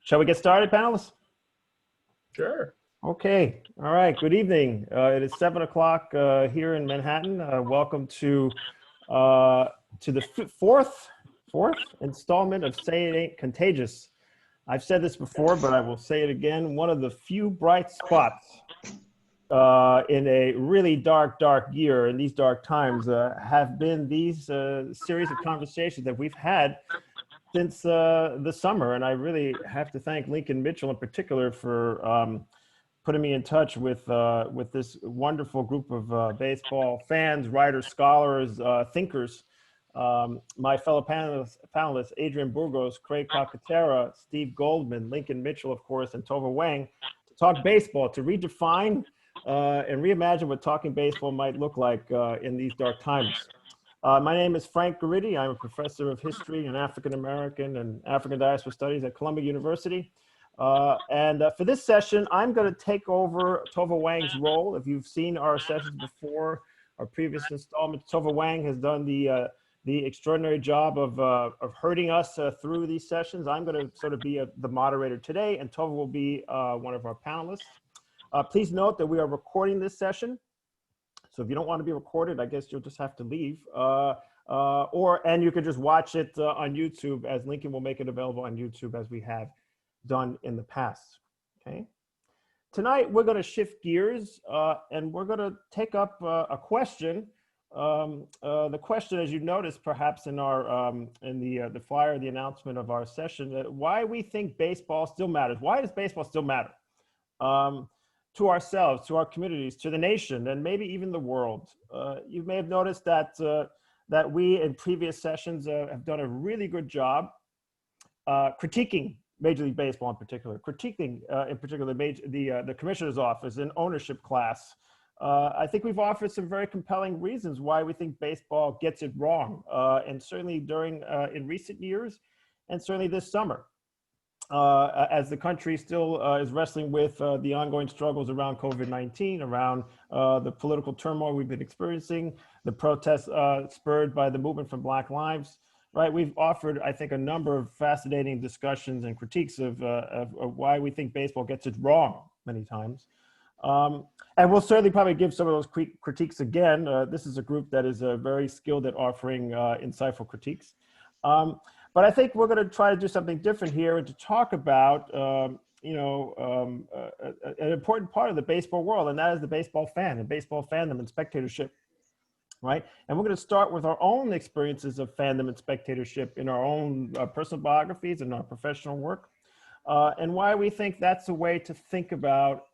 Shall we get started, panelists? Sure. Okay. All right. Good evening. It is 7 o'clock here in Manhattan. Welcome to the fourth installment of Say It Ain't Contagious. I've said this before, but I will say it again. One of the few bright spots in a really dark year, in these dark times, have been these series of conversations that we've had since the summer. And I really have to thank Lincoln Mitchell in particular for putting me in touch with this wonderful group of baseball fans, writers, scholars, thinkers. My fellow panelists, Adrian Burgos, Craig Calcaterra, Steve Goldman, Lincoln Mitchell, of course, and Tova Wang, to talk baseball, to redefine and reimagine what talking baseball might look like in these dark times. My name is Frank Guridy. I'm a professor of history and African American and African diaspora studies at Columbia University. And for this session, I'm going to take over Tova Wang's role. If you've seen our sessions before, our previous installments, Tova Wang has done the extraordinary job of herding us through these sessions. I'm going to sort of be the moderator today, and Tova will be one of our panelists. Please note that we are recording this session. So if you don't want to be recorded, I guess you'll just have to leave. And you can just watch it on YouTube, as Lincoln will make it available on YouTube as we have done in the past. Okay. Tonight, we're going to shift gears and we're going to take up a question. The question, as you noticed, perhaps in our in the flyer, the announcement of our session, why we think baseball still matters. Why does baseball still matter? To ourselves, to our communities, to the nation, and maybe even the world. You may have noticed that that we in previous sessions have done a really good job critiquing Major League Baseball in particular, critiquing in particular the commissioner's office and ownership class. I think we've offered some very compelling reasons why we think baseball gets it wrong, and certainly during in recent years, and certainly this summer. As the country still is wrestling with the ongoing struggles around COVID-19, around the political turmoil we've been experiencing, the protests spurred by the movement for Black Lives, right? We've offered, I think, a number of fascinating discussions and critiques of why we think baseball gets it wrong many times. And we'll certainly probably give some of those critiques again. This is a group that is very skilled at offering insightful critiques. But I think we're going to try to do something different here and to talk about, an important part of the baseball world, and that is the baseball fan and baseball fandom and spectatorship, right? And we're going to start with our own experiences of fandom and spectatorship in our own personal biographies and our professional work, and why we think that's a way to think about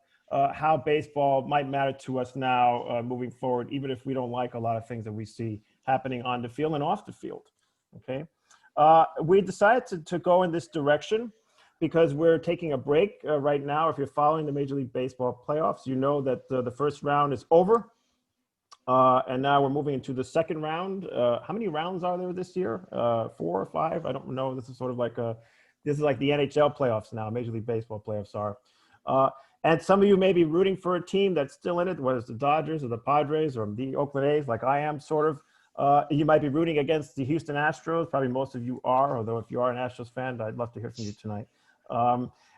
how baseball might matter to us now moving forward, even if we don't like a lot of things that we see happening on the field and off the field, okay? We decided to go in this direction because we're taking a break right now. If you're following the Major League Baseball playoffs, you know that the first round is over. And now we're moving into the second round. How many rounds are there this year? 4 or 5? I don't know. This is sort of like this is like the NHL playoffs now. Major League Baseball playoffs are. And some of you may be rooting for a team that's still in it, whether it's the Dodgers or the Padres or the Oakland A's, like I am sort of. You might be rooting against the Houston Astros. Probably most of you are, although if you are an Astros fan, I'd love to hear from you tonight.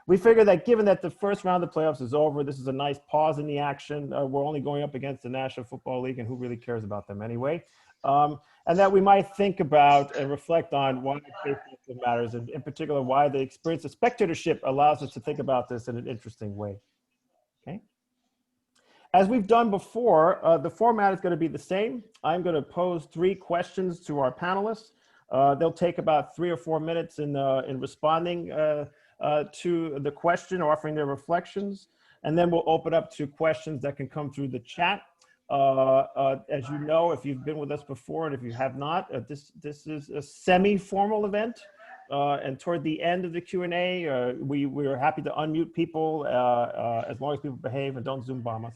We figure that given that the first round of the playoffs is over, this is a nice pause in the action. We're only going up against the National Football League, and who really cares about them anyway? And that we might think about and reflect on why baseball matters, and in particular, why the experience of spectatorship allows us to think about this in an interesting way. Okay. As we've done before, the format is going to be the same. I'm going to pose 3 questions to our panelists. They'll take about 3 or 4 minutes in responding to the question, offering their reflections, and then we'll open up to questions that can come through the chat. As you know, if you've been with us before, and if you have not, this is a semi-formal event. And toward the end of the Q&A, we're happy to unmute people as long as people behave and don't Zoom bomb us,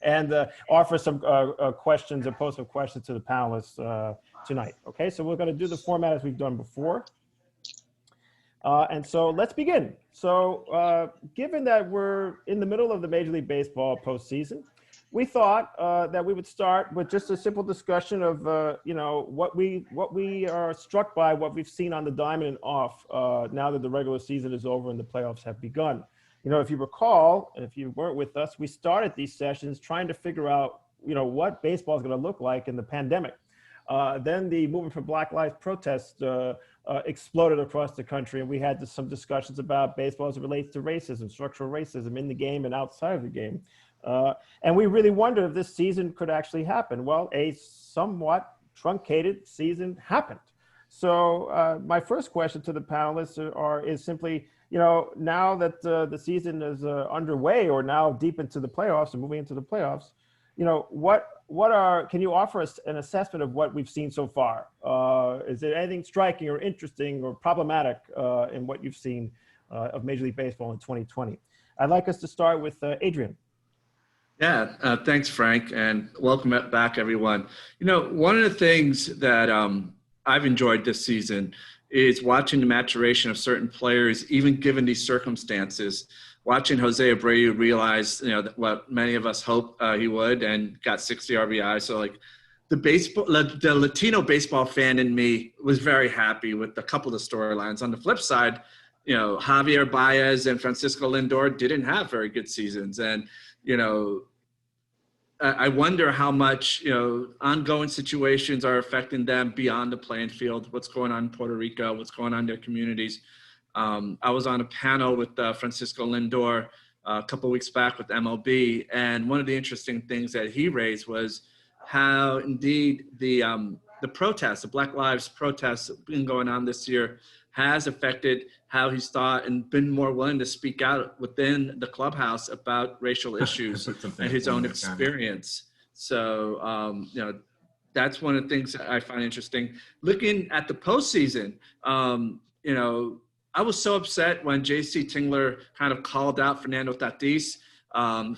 and offer some questions and pose some questions to the panelists tonight. Okay, so we're going to do the format as we've done before. And so let's begin. So given that we're in the middle of the Major League Baseball postseason, we thought that we would start with just a simple discussion of what we are struck by, what we've seen on the diamond and off now that the regular season is over and the playoffs have begun. If you recall, and if you weren't with us, we started these sessions trying to figure out what baseball is going to look like in the pandemic. Then the movement for Black Lives protest exploded across the country, and we had some discussions about baseball as it relates to racism, structural racism in the game and outside of the game. And we really wondered if this season could actually happen. Well, a somewhat truncated season happened. So my first question to the panelists is simply, now that the season is underway or now deep into the playoffs and moving into the playoffs, can you offer us an assessment of what we've seen so far? Is there anything striking or interesting or problematic in what you've seen of Major League Baseball in 2020? I'd like us to start with Adrian. Yeah, thanks, Frank, and welcome back, everyone. One of the things that I've enjoyed this season is watching the maturation of certain players, even given these circumstances. Watching Jose Abreu realize, what many of us hoped he would, and got 60 RBI. So, the Latino baseball fan in me was very happy with a couple of storylines. On the flip side, Javier Baez and Francisco Lindor didn't have very good seasons, and I wonder how much, ongoing situations are affecting them beyond the playing field, what's going on in Puerto Rico, what's going on in their communities. I was on a panel with Francisco Lindor a couple of weeks back with MLB, and one of the interesting things that he raised was how indeed the protests, the Black Lives protests that have been going on this year has affected how he's thought and been more willing to speak out within the clubhouse about racial issues and his own experience. So, that's one of the things that I find interesting. Looking at the postseason, I was so upset when J.C. Tingler kind of called out Fernando Tatis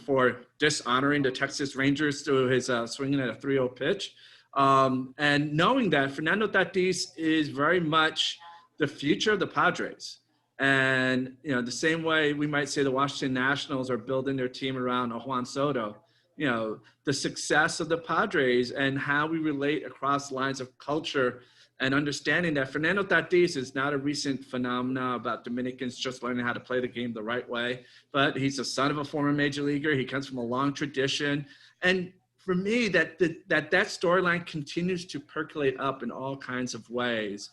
for dishonoring the Texas Rangers through his swinging at a 3-0 pitch. And knowing that Fernando Tatis is very much the future of the Padres. And, the same way we might say the Washington Nationals are building their team around a Juan Soto, the success of the Padres and how we relate across lines of culture and understanding that Fernando Tatis is not a recent phenomena about Dominicans just learning how to play the game the right way, but he's the son of a former major leaguer. He comes from a long tradition. And for me, that storyline continues to percolate up in all kinds of ways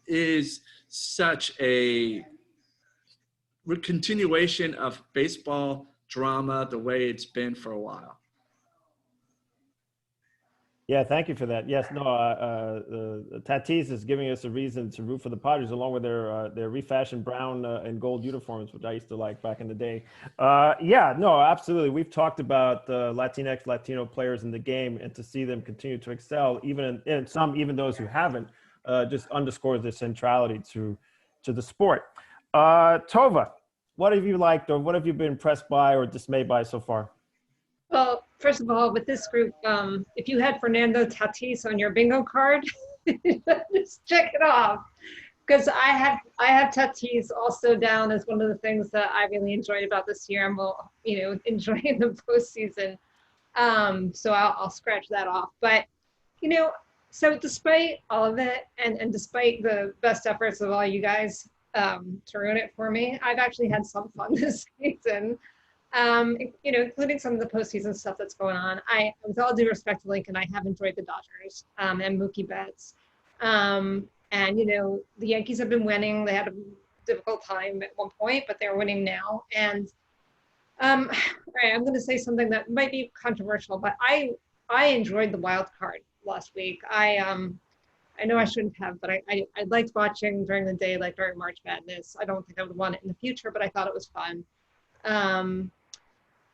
is such a continuation of baseball drama the way it's been for a while. Yeah, thank you for that. Yes, no, Tatis is giving us a reason to root for the Padres, along with their refashioned brown and gold uniforms, which I used to like back in the day. Yeah, no, absolutely. We've talked about Latinx, Latino players in the game, and to see them continue to excel, even in some, even those who haven't, just underscores the centrality to the sport. Tova, what have you liked, or what have you been impressed by or dismayed by so far? Well, first of all, with this group, if you had Fernando Tatis on your bingo card, just check it off. Because I have Tatis also down as one of the things that I really enjoyed about this year and will, enjoy in the postseason. So I'll scratch that off. But, so despite all of it, and despite the best efforts of all you guys to ruin it for me, I've actually had some fun this season. Including some of the postseason stuff that's going on. With all due respect to Lincoln, I have enjoyed the Dodgers and Mookie Betts. And, the Yankees have been winning. They had a difficult time at one point, but they're winning now. And all right, I'm going to say something that might be controversial, but I enjoyed the wild card last week. I know I shouldn't have, but I liked watching during the day, like during March Madness. I don't think I would want it in the future, but I thought it was fun.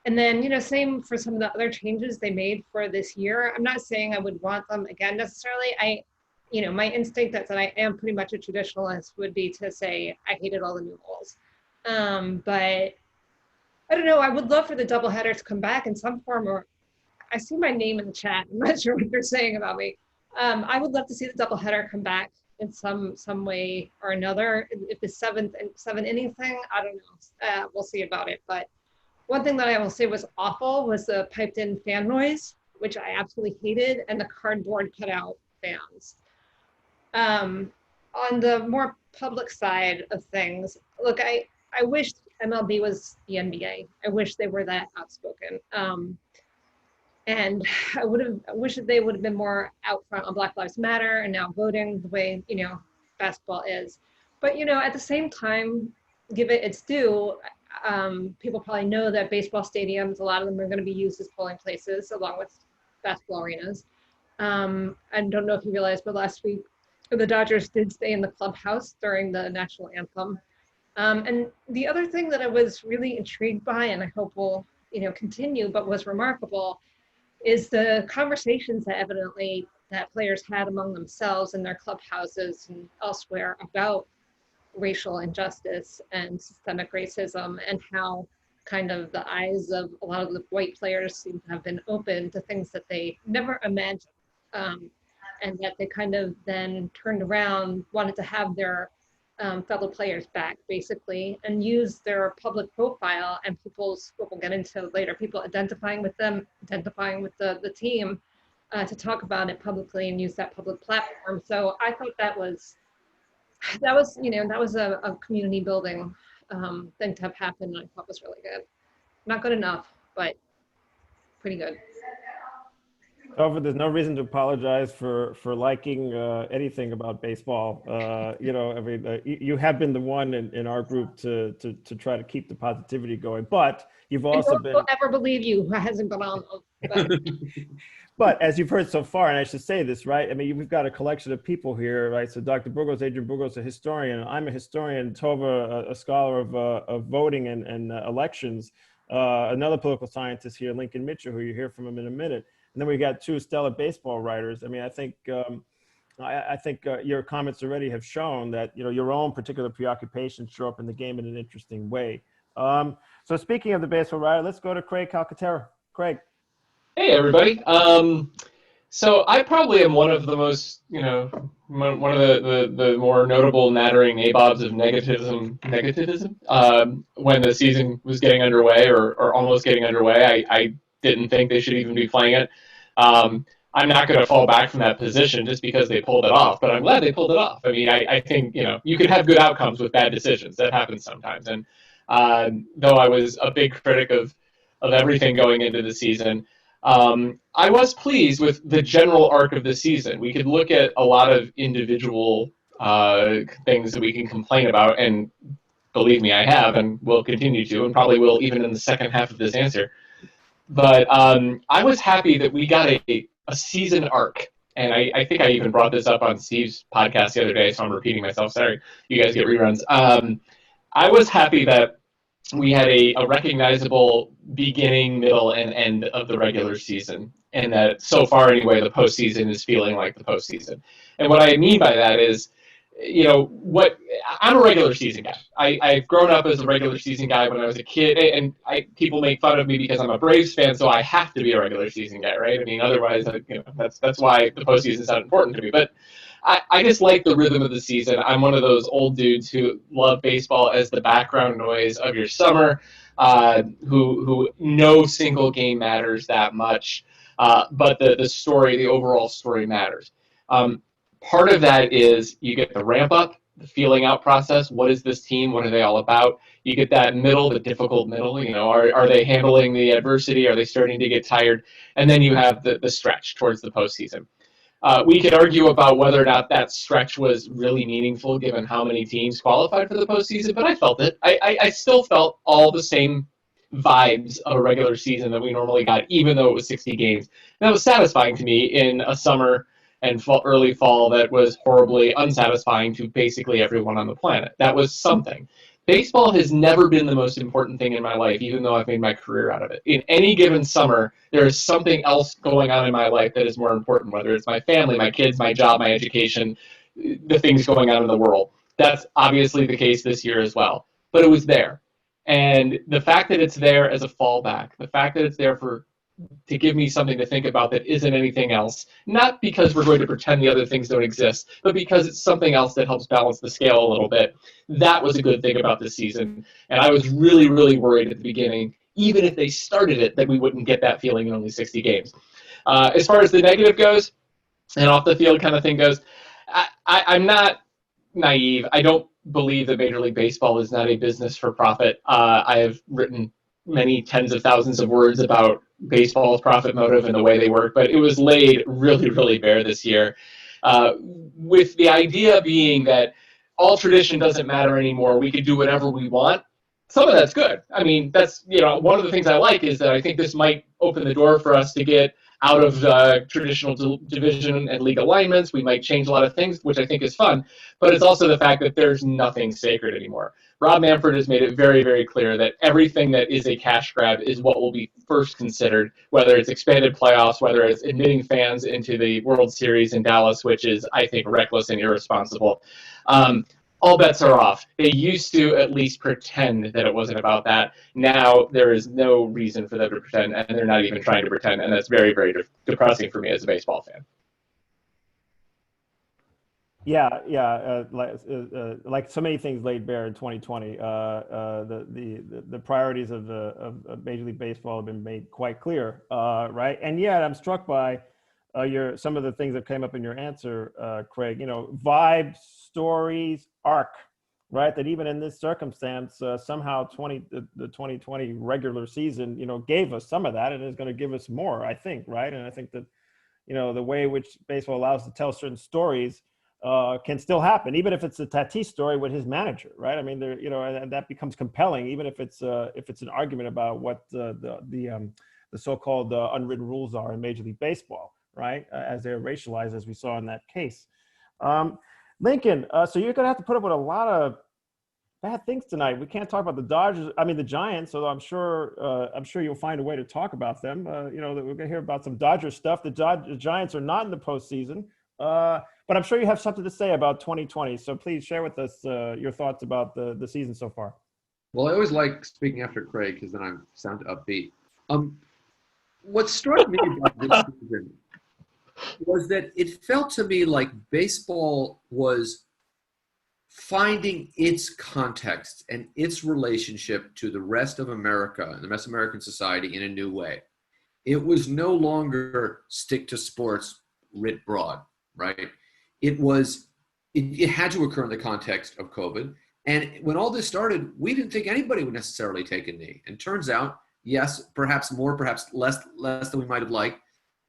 And then, same for some of the other changes they made for this year. I'm not saying I would want them again necessarily. My instinct that I am pretty much a traditionalist would be to say I hated all the new rules. But I don't know. I would love for the doubleheader to come back in some form, or I see my name in the chat. I'm not sure what they're saying about me. I would love to see the doubleheader come back in some way or another. If the seven inning thing, I don't know. We'll see about it. But one thing that I will say was awful was the piped in fan noise, which I absolutely hated, and the cardboard cutout fans. On the more public side of things, look, I wish MLB was the NBA. I wish they were that outspoken. And I wish that they would have been more out front on Black Lives Matter and now voting the way, basketball is. But, at the same time, give it its due. People probably know that baseball stadiums, a lot of them are going to be used as polling places along with basketball arenas. I don't know if you realized, but last week the Dodgers did stay in the clubhouse during the national anthem. And the other thing that I was really intrigued by, and I hope will, continue, but was remarkable, is the conversations that evidently that players had among themselves in their clubhouses and elsewhere about racial injustice and systemic racism, and how kind of the eyes of a lot of the white players seem to have been open to things that they never imagined, and that they kind of then turned around, wanted to have their fellow players back, basically, and use their public profile and people's, what we'll get into later, people identifying with them, identifying with the team, to talk about it publicly and use that public platform. So I thought that was a community building thing to have happened, and I thought was really good. Not good enough, but pretty good. Tova, there's no reason to apologize for liking anything about baseball. You have been the one in our group to try to keep the positivity going, but you've also been. Don't ever believe you who hasn't been on. But as you've heard so far, and I should say this, right? I mean, we've got a collection of people here, right? So Dr. Burgos, Adrian Burgos, a historian. I'm a historian. Tova, a scholar of voting and elections. Another political scientist here, Lincoln Mitchell, who you hear from him in a minute. And then we got two stellar baseball writers. I mean, I think your comments already have shown that your own particular preoccupations show up in the game in an interesting way. So speaking of the baseball writer, let's go to Craig Calcaterra. Craig. Hey, everybody. So I probably am one of the most, one of the more notable nattering nabobs of negativism when the season was getting underway or almost getting underway. I didn't think they should even be playing it. I'm not going to fall back from that position just because they pulled it off, but I'm glad they pulled it off. I mean, I think, you could have good outcomes with bad decisions. That happens sometimes. And though I was a big critic of everything going into the season, I was pleased with the general arc of the season. We could look at a lot of individual things that we can complain about, and believe me, I have and will continue to, and probably will even in the second half of this answer. But I was happy that we got a season arc. And I think I even brought this up on Steve's podcast the other day, so I'm repeating myself. Sorry, you guys get reruns. I was happy that we had a recognizable beginning, middle, and end of the regular season. And that so far anyway, the postseason is feeling like the postseason. And what I mean by that is, I'm a regular season guy. I've grown up as a regular season guy when I was a kid, and people make fun of me because I'm a Braves fan, so I have to be a regular season guy, right? I mean, otherwise, that's why the postseason is not important to me. But I just like the rhythm of the season. I'm one of those old dudes who love baseball as the background noise of your summer, who no single game matters that much, but the story, the overall story matters. Part of that is you get the ramp up, the feeling out process. What is this team? What are they all about? You get that middle, the difficult middle. Are they handling the adversity? Are they starting to get tired? And then you have the stretch towards the postseason. We could argue about whether or not that stretch was really meaningful given how many teams qualified for the postseason, but I felt it. I still felt all the same vibes of a regular season that we normally got, even though it was 60 games. And that was satisfying to me in a summer and early fall that was horribly unsatisfying to basically everyone on the planet. That was something. Baseball has never been the most important thing in my life, even though I've made my career out of it. In any given summer, there is something else going on in my life that is more important, whether it's my family, my kids, my job, my education, the things going on in the world. That's obviously the case this year as well. But it was there. And the fact that it's there as a fallback, the fact that it's there to give me something to think about that isn't anything else, not because we're going to pretend the other things don't exist, but because it's something else that helps balance the scale a little bit. That was a good thing about this season. And I was really, really worried at the beginning, even if they started it, that we wouldn't get that feeling in only 60 games. As far as the negative goes, and off the field kind of thing goes, I'm not naive. I don't believe that Major League Baseball is not a business for profit. I have written many tens of thousands of words about baseball's profit motive and the way they work, but it was laid really, really bare this year. With the idea being that all tradition doesn't matter anymore, we could do whatever we want. Some of that's good. I mean, that's, one of the things I like is that I think this might open the door for us to get out of traditional division and league alignments. We might change a lot of things, which I think is fun, but it's also the fact that there's nothing sacred anymore. Rob Manfred has made it very, very clear that everything that is a cash grab is what will be first considered, whether it's expanded playoffs, whether it's admitting fans into the World Series in Dallas, which is, I think, reckless and irresponsible. All bets are off. They used to at least pretend that it wasn't about that. Now there is no reason for them to pretend, and they're not even trying to pretend, and that's very, very depressing for me as a baseball fan. Yeah. Like so many things laid bare in 2020, the priorities of Major League Baseball have been made quite clear, right? And yet, I'm struck by some of the things that came up in your answer, Craig. Vibe, stories, arc, right? That even in this circumstance, somehow the 2020 regular season, gave us some of that, and is going to give us more, I think, right? And I think that, the way in which baseball allows us to tell certain stories can still happen, even if it's a Tatis story with his manager, right? I mean, and that becomes compelling, even if it's an argument about what the so-called unwritten rules are in Major League Baseball, right? As they're racialized, as we saw in that case. Lincoln, so you're going to have to put up with a lot of bad things tonight. We can't talk about the Giants, although I'm sure you'll find a way to talk about them. That we're going to hear about some Dodger stuff. The Giants are not in the postseason, but I'm sure you have something to say about 2020. So please share with us your thoughts about the season so far. Well, I always like speaking after Craig because then I sound upbeat. What struck me about this season was that it felt to me like baseball was finding its context and its relationship to the rest of America and the rest of American society in a new way. It was no longer stick to sports writ broad, right? It had to occur in the context of COVID. And when all this started, we didn't think anybody would necessarily take a knee. And turns out, yes, perhaps more, perhaps less than we might have liked.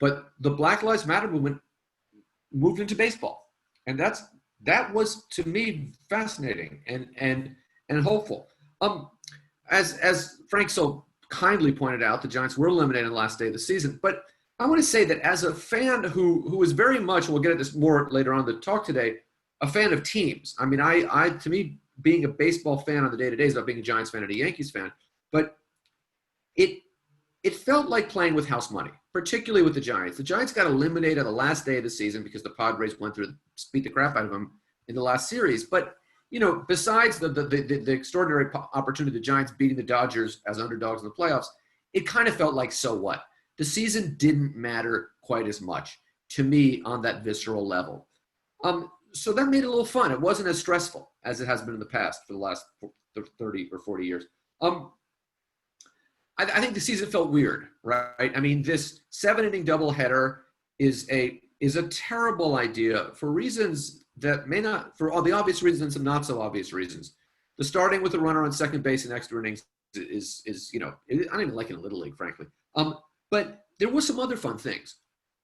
But the Black Lives Matter movement moved into baseball. And that was, to me, fascinating and hopeful. As Frank so kindly pointed out, the Giants were eliminated on the last day of the season. But I want to say that as a fan who is very much, we'll get at this more later on the talk today, a fan of teams. I mean, to me, being a baseball fan on the day-to-day is about being a Giants fan and a Yankees fan. But it felt like playing with house money, particularly with the Giants. The Giants got eliminated on the last day of the season because the Padres beat the crap out of them in the last series. But, besides the extraordinary opportunity of the Giants beating the Dodgers as underdogs in the playoffs, it kind of felt like, so what? The season didn't matter quite as much to me on that visceral level. So that made it a little fun. It wasn't as stressful as it has been in the past for the last 30 or 40 years. I think the season felt weird, right? I mean, this 7-inning doubleheader is a terrible idea for reasons that may not, for all the obvious reasons and some not so obvious reasons. The starting with a runner on second base in extra innings is I don't even like it in Little League, frankly. But there were some other fun things.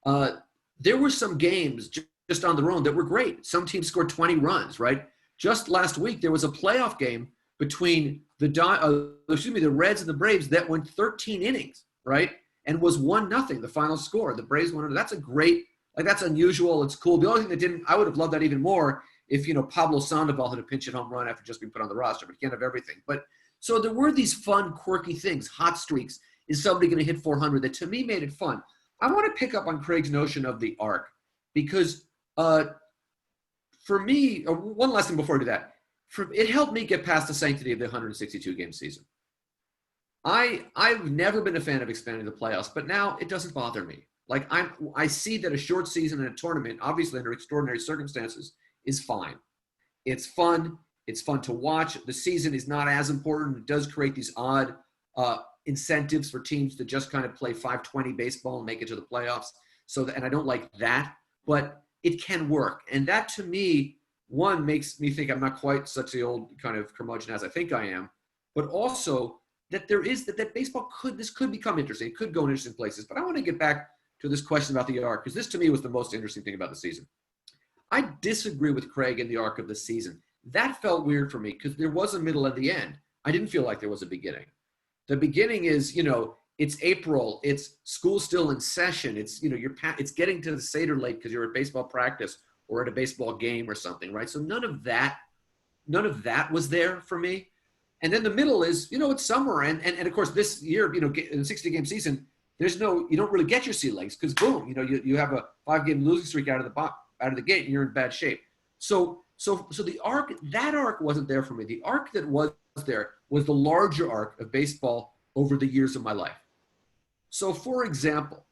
There were some games just on their own that were great. Some teams scored 20 runs, right? Just last week, there was a playoff game between the Reds and the Braves that went 13 innings, right? And was 1-0, the final score. The Braves won. That's a great, that's unusual. It's cool. The only thing I would have loved that even more if, Pablo Sandoval had a pinch hit home run after just being put on the roster, but you can't have everything. But so there were these fun, quirky things, hot streaks. Is somebody going to hit 400? That to me made it fun. I want to pick up on Craig's notion of the arc because for me, one last thing before I do that, it helped me get past the sanctity of the 162-game season. I've never been a fan of expanding the playoffs, but now it doesn't bother me. I see that a short season in a tournament, obviously under extraordinary circumstances, is fine. It's fun. It's fun to watch. The season is not as important. It does create these odd incentives for teams to just kind of play 520 baseball and make it to the playoffs. And I don't like that, but it can work. And that to me, one, makes me think I'm not quite such the old kind of curmudgeon as I think I am, but also that that baseball could become interesting. It could go in interesting places. But I want to get back to this question about the arc, because this to me was the most interesting thing about the season. I disagree with Craig in the arc of the season. That felt weird for me because there was a middle and the end. I didn't feel like there was a beginning. The beginning is, it's April, it's school still in session. It's, it's getting to the Seder late because you're at baseball practice or at a baseball game or something, right? So none of that was there for me. And then the middle is, it's summer. And of course this year, in a 60-game season, you don't really get your sea legs because boom, you have a 5-game losing streak out of the gate and you're in bad shape. So the arc, that arc wasn't there for me. The arc that was there was the larger arc of baseball over the years of my life. So for example,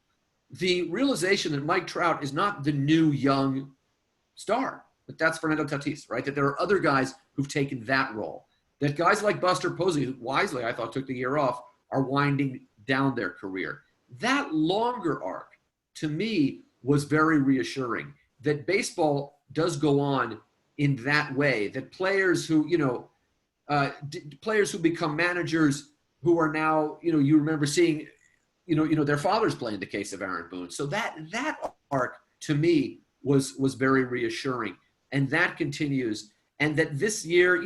the realization that Mike Trout is not the new young star, but that's Fernando Tatis, right? That there are other guys who've taken that role. That guys like Buster Posey, who wisely I thought took the year off, are winding down their career. That longer arc, to me, was very reassuring. That baseball does go on in that way. That players who, players who become managers who are now, you remember seeing, their fathers play in the case of Aaron Boone. So that arc, to me, was very reassuring. And that continues. And that this year,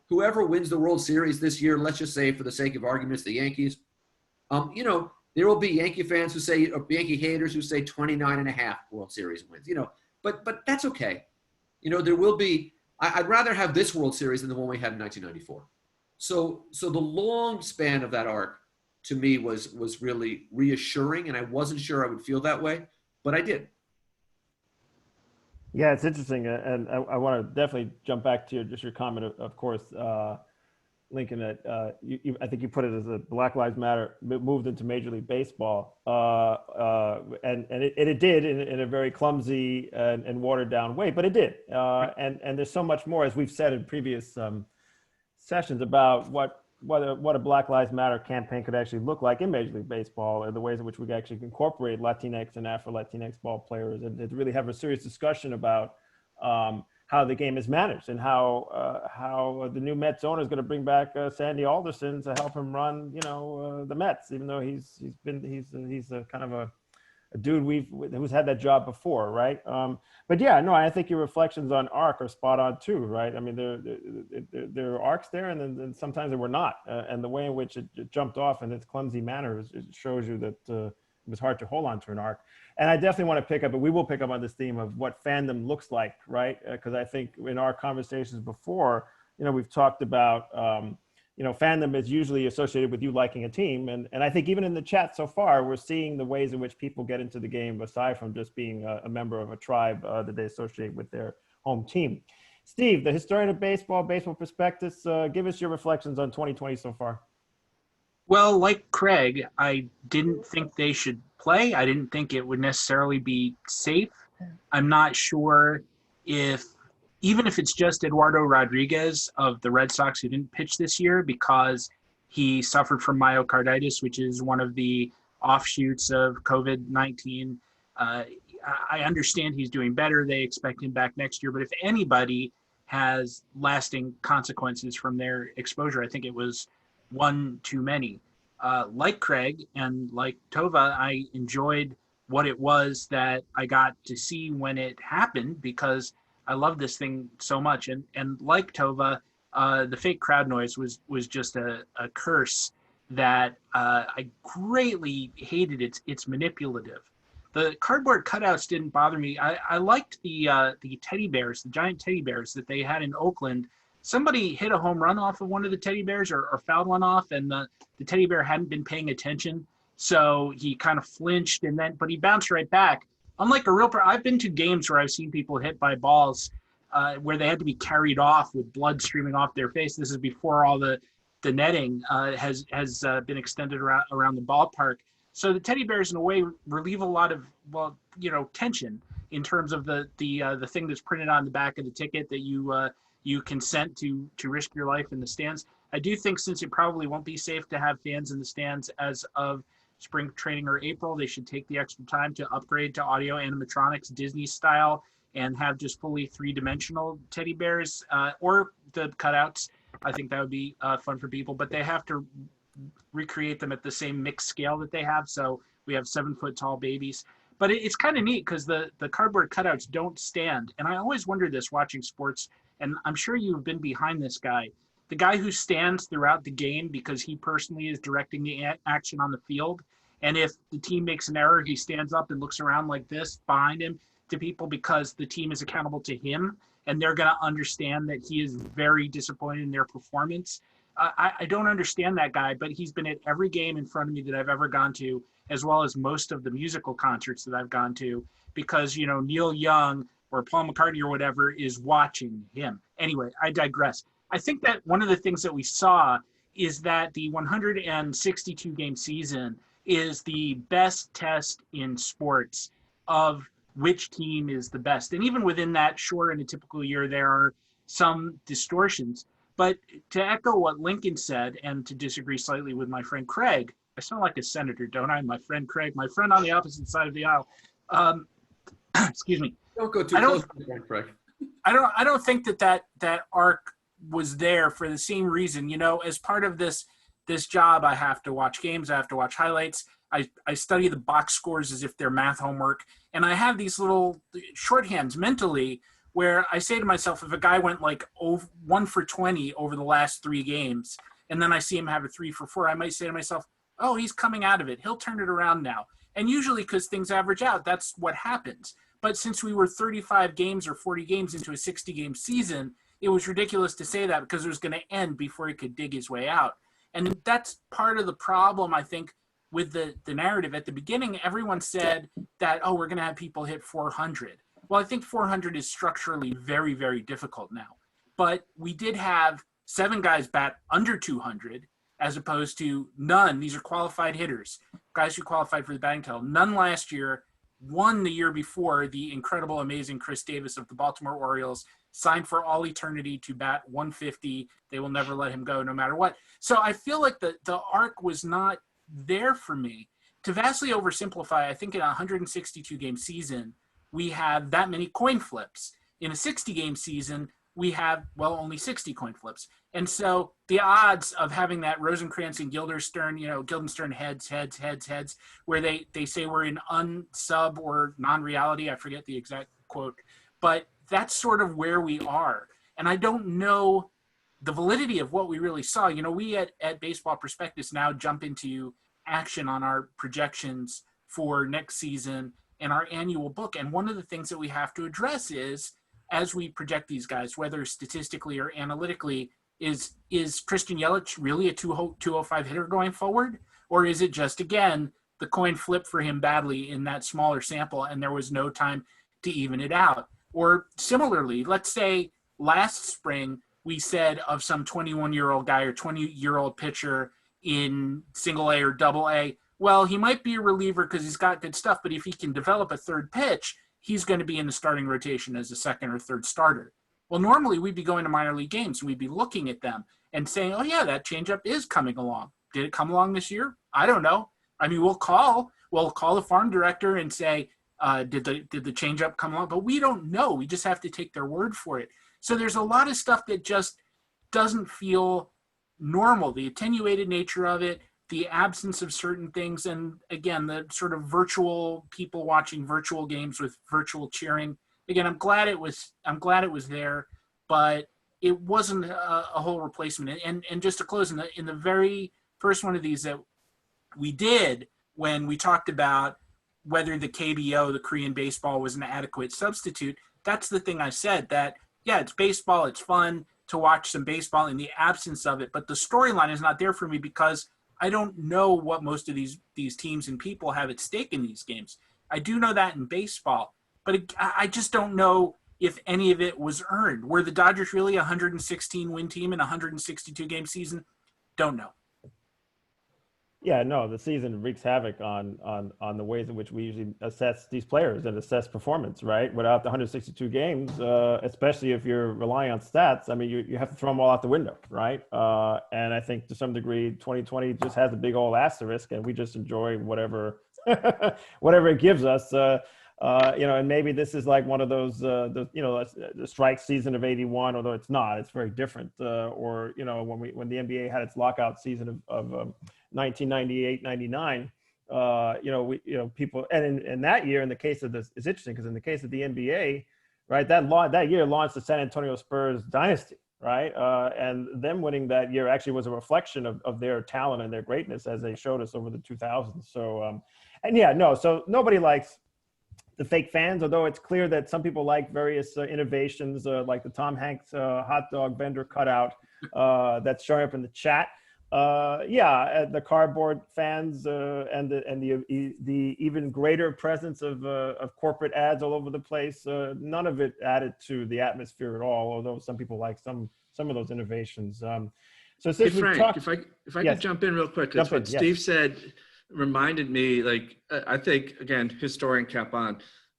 whoever wins the World Series this year, let's just say for the sake of arguments, the Yankees, there will be Yankee fans who say, or Yankee haters who say 29.5 World Series wins, but that's okay. There will be, I'd rather have this World Series than the one we had in 1994. So the long span of that arc to me was really reassuring, and I wasn't sure I would feel that way, but I did. Yeah, it's interesting, and I want to definitely jump back to your comment, of course, Lincoln. That I think you put it as a Black Lives Matter moved into Major League Baseball, and it did in a very clumsy and watered down way, but it did. And there's so much more, as we've said in previous sessions, about what a Black Lives Matter campaign could actually look like in Major League Baseball, and the ways in which we could actually incorporate Latinx and Afro-Latinx ball players, and to really have a serious discussion about how the game is managed and how the new Mets owner is going to bring back Sandy Alderson to help him run, the Mets, even though he's a kind of a dude who's had that job before, right? But yeah, no, I think your reflections on arc are spot on too, right? I mean, there are arcs there, and then sometimes there were not, and the way in which it jumped off in its clumsy manner, it shows you that it was hard to hold on to an arc. And I definitely want to pick up, but we will pick up on this theme of what fandom looks like, right? Because I think in our conversations before, we've talked about, fandom is usually associated with you liking a team. And I think even in the chat so far, we're seeing the ways in which people get into the game, aside from just being a member of a tribe that they associate with their home team. Steve, the historian of baseball prospectus, give us your reflections on 2020 so far. Well, like Craig, I didn't think they should play. I didn't think it would necessarily be safe. I'm not sure even if it's just Eduardo Rodriguez of the Red Sox who didn't pitch this year because he suffered from myocarditis, which is one of the offshoots of COVID-19. I understand he's doing better. They expect him back next year. But if anybody has lasting consequences from their exposure, I think it was one too many. Like Craig and like Tova, I enjoyed what it was that I got to see when it happened because I love this thing so much. And like Tova, the fake crowd noise was just a curse that I greatly hated. It's manipulative. The cardboard cutouts didn't bother me. I liked the teddy bears, the giant teddy bears that they had in Oakland. Somebody hit a home run off of one of the teddy bears or fouled one off, and the teddy bear hadn't been paying attention. So he kind of flinched, but he bounced right back. Unlike a real I've been to games where I've seen people hit by balls where they had to be carried off with blood streaming off their face. This is before all the netting has been extended around the ballpark. So the teddy bears, in a way, relieve a lot of tension in terms of the thing that's printed on the back of the ticket that you consent to risk your life in the stands. I do think since it probably won't be safe to have fans in the stands as of spring training or April, they should take the extra time to upgrade to audio animatronics Disney style and have just fully three-dimensional teddy bears or the cutouts. I think that would be fun for people, but they have to recreate them at the same mixed scale that they have. So we have 7-foot tall babies. But it's kind of neat because the cardboard cutouts don't stand. And I always wondered this watching sports, and I'm sure you've been behind this guy. The guy who stands throughout the game because he personally is directing the action on the field. And if the team makes an error, he stands up and looks around like this behind him to people because the team is accountable to him. And they're going to understand that he is very disappointed in their performance. I don't understand that guy, but he's been at every game in front of me that I've ever gone to, as well as most of the musical concerts that I've gone to, because, you know, Neil Young or Paul McCartney or whatever is watching him. Anyway, I digress. I think that one of the things that we saw is that the 162 game season is the best test in sports of which team is the best. And even within that, sure, in a typical year, there are some distortions. But to echo what Lincoln said and to disagree slightly with my friend Craig, I sound like a senator, don't I? My friend Craig, my friend on the opposite side of the aisle. Excuse me. Don't go too close to the point, Craig. I don't think that arc was there for the same reason. You know, as part of this job, I have to watch games. I have to watch highlights. I study the box scores as if they're math homework. And I have these little shorthands mentally where I say to myself, if a guy went like 1 for 20 over the last 3 games, and then I see him have a 3 for 4, I might say to myself, oh, he's coming out of it. He'll turn it around now. And usually because things average out, that's what happens. But since we were 35 games or 40 games into a 60-game season, it was ridiculous to say that because it was going to end before he could dig his way out. And that's part of the problem, I think, with the narrative. At the beginning, everyone said that, oh, we're going to have people hit 400. Well, I think 400 is structurally very, very difficult now. But we did have 7 guys bat under 200 as opposed to none. These are qualified hitters, guys who qualified for the batting title. None last year, 1 the year before. The incredible, amazing Chris Davis of the Baltimore Orioles signed for all eternity to bat 150. They will never let him go no matter what. So I feel like the arc was not there for me. To vastly oversimplify, I think in a 162-game season, we have that many coin flips. In a 60-game season, we have, well, only 60 coin flips. And so the odds of having that Rosencrantz and Guildenstern heads, where they say we're in unsub or non-reality, I forget the exact quote, but that's sort of where we are. And I don't know the validity of what we really saw. You know, we at Baseball Prospectus now jump into action on our projections for next season and our annual book. And one of the things that we have to address is, as we project these guys, whether statistically or analytically, is Christian Yelich really a 205 hitter going forward? Or is it just, again, the coin flip for him badly in that smaller sample and there was no time to even it out? Or similarly, let's say last spring we said of some 21-year-old guy or 20-year-old pitcher in single A or double A, well, he might be a reliever because he's got good stuff, but if he can develop a third pitch, he's going to be in the starting rotation as a second or third starter. Well, normally we'd be going to minor league games and we'd be looking at them and saying, oh yeah, that changeup is coming along. Did it come along this year? I don't know. I mean, we'll call the farm director and say, did the changeup come along? But we don't know. We just have to take their word for it. So there's a lot of stuff that just doesn't feel normal. The attenuated nature of it, the absence of certain things, and again, the sort of virtual people watching virtual games with virtual cheering. Again, I'm glad it was there, but it wasn't a whole replacement. And just to close, in the very first one of these that we did, when we talked about whether the KBO, the Korean baseball, was an adequate substitute, that's the thing I said, that, yeah, it's baseball, it's fun to watch some baseball in the absence of it, but the storyline is not there for me because I don't know what most of these teams and people have at stake in these games. I do know that in baseball, but I just don't know if any of it was earned. Were the Dodgers really a 116-win team in a 162-game season? Don't know. Yeah, no, the season wreaks havoc on the ways in which we usually assess these players and assess performance, right? Without the 162 games, especially if you're relying on stats, I mean, you have to throw them all out the window, right? And I think to some degree, 2020 just has a big old asterisk, and we just enjoy whatever whatever it gives us. And maybe this is like one of those, the strike season of '81, although it's not. It's very different. Or when the NBA had its lockout season of 1998, 99. People, and in that year, in the case of this, it's interesting because in the case of the NBA, right, that year launched the San Antonio Spurs dynasty, right, and them winning that year actually was a reflection of their talent and their greatness as they showed us over the 2000s. So, so nobody likes the fake fans, although it's clear that some people like various innovations, like the Tom Hanks hot dog vendor cutout that's showing up in the chat. The cardboard fans and the even greater presence of corporate ads all over the place. None of it added to the atmosphere at all, although some people like some of those innovations. So since hey, Frank, if I yes. could jump in real quick, because what Steve said reminded me, like, I think, again, historian cap on,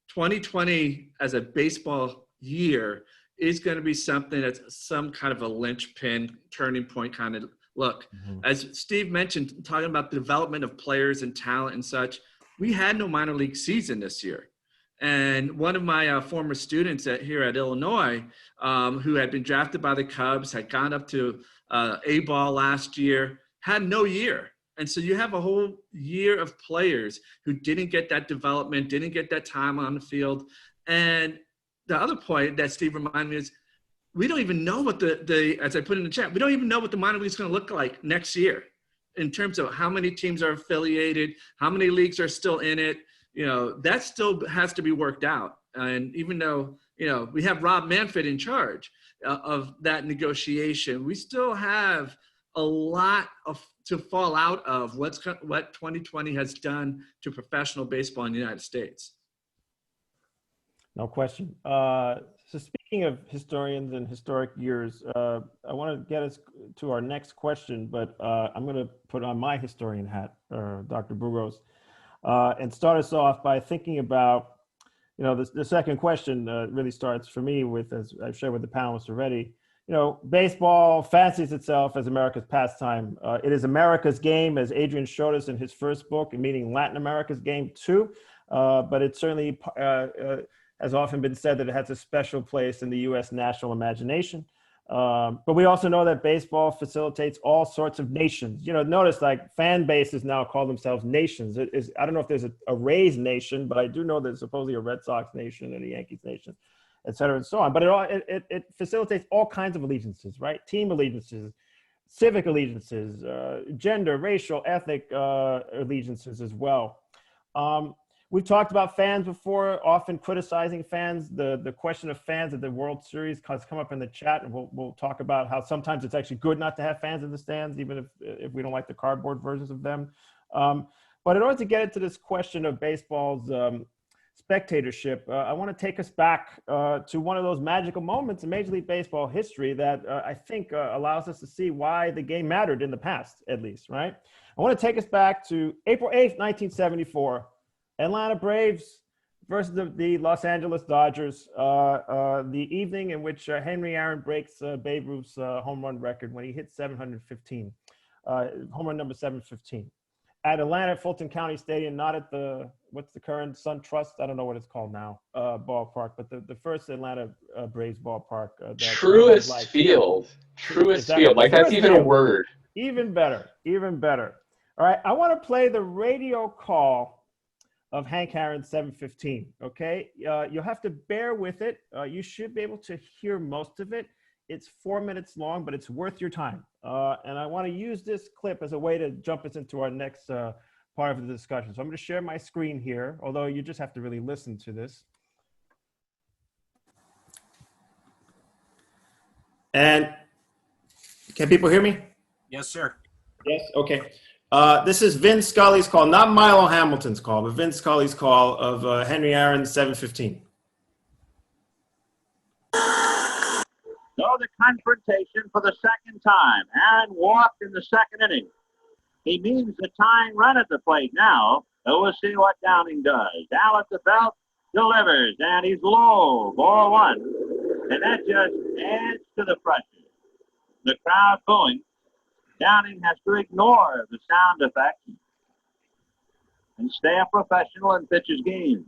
2020 as a baseball year is going to be something that's some kind of a linchpin, turning point kind of look. Mm-hmm. As Steve mentioned, talking about the development of players and talent and such, we had no minor league season this year. And one of my former students here at Illinois, who had been drafted by the Cubs, had gone up to A-ball last year, had no year. And so you have a whole year of players who didn't get that development, didn't get that time on the field. And the other point that Steve reminded me is, we don't even know what as I put in the chat, we don't even know what the minor league is going to look like next year in terms of how many teams are affiliated, how many leagues are still in it. That still has to be worked out. And even though, we have Rob Manfred in charge of that negotiation, we still have a lot to fall out of what 2020 has done to professional baseball in the United States. No question. So speaking of historians and historic years, I want to get us to our next question, but I'm going to put on my historian hat, Dr. Burgos, and start us off by thinking about, the second question really starts for me with, as I've shared with the panelists already, baseball fancies itself as America's pastime. It is America's game, as Adrian showed us in his first book, meaning Latin America's game too. But it certainly has often been said that it has a special place in the U.S. national imagination. But we also know that baseball facilitates all sorts of nations. Notice like fan bases now call themselves nations. I don't know if there's a Rays nation, but I do know there's supposedly a Red Sox nation and a Yankees nation, et cetera, and so on. But it facilitates all kinds of allegiances, right? Team allegiances, civic allegiances, gender, racial, ethnic allegiances as well. We've talked about fans before, often criticizing fans. The question of fans at the World Series has come up in the chat, and we'll talk about how sometimes it's actually good not to have fans in the stands, even if we don't like the cardboard versions of them. But in order to get into this question of baseball's spectatorship, I want to take us back to one of those magical moments in Major League Baseball history that I think allows us to see why the game mattered in the past, at least, right? I want to take us back to April 8th, 1974. Atlanta Braves versus the Los Angeles Dodgers, the evening in which Henry Aaron breaks Babe Ruth's home run record when he hit 715, home run number 715. At Atlanta, Fulton County Stadium, not at what's the current SunTrust, I don't know what it's called now, ballpark, but the first Atlanta Braves ballpark. Truist Field. Truist Field. Like, that's even a word. Even better. Even better. All right, I want to play the radio call of Hank Aaron's 715, okay? You'll have to bear with it. You should be able to hear most of it. It's 4 minutes long, but it's worth your time. And I want to use this clip as a way to jump us into our next part of the discussion. So I'm going to share my screen here, although you just have to really listen to this. And can people hear me? Yes, sir. Yes, okay. This is Vin Scully's call, not Milo Hamilton's call, but Vin Scully's call of Henry Aaron's 715. So the confrontation for the second time. Aaron walked in the second inning. He means the tying run at the plate now. So we'll see what Downing does. Al at the belt, delivers, and he's low, ball one. And that just adds to the pressure. The crowd booing. Downing has to ignore the sound effects and stay a professional and pitch his game.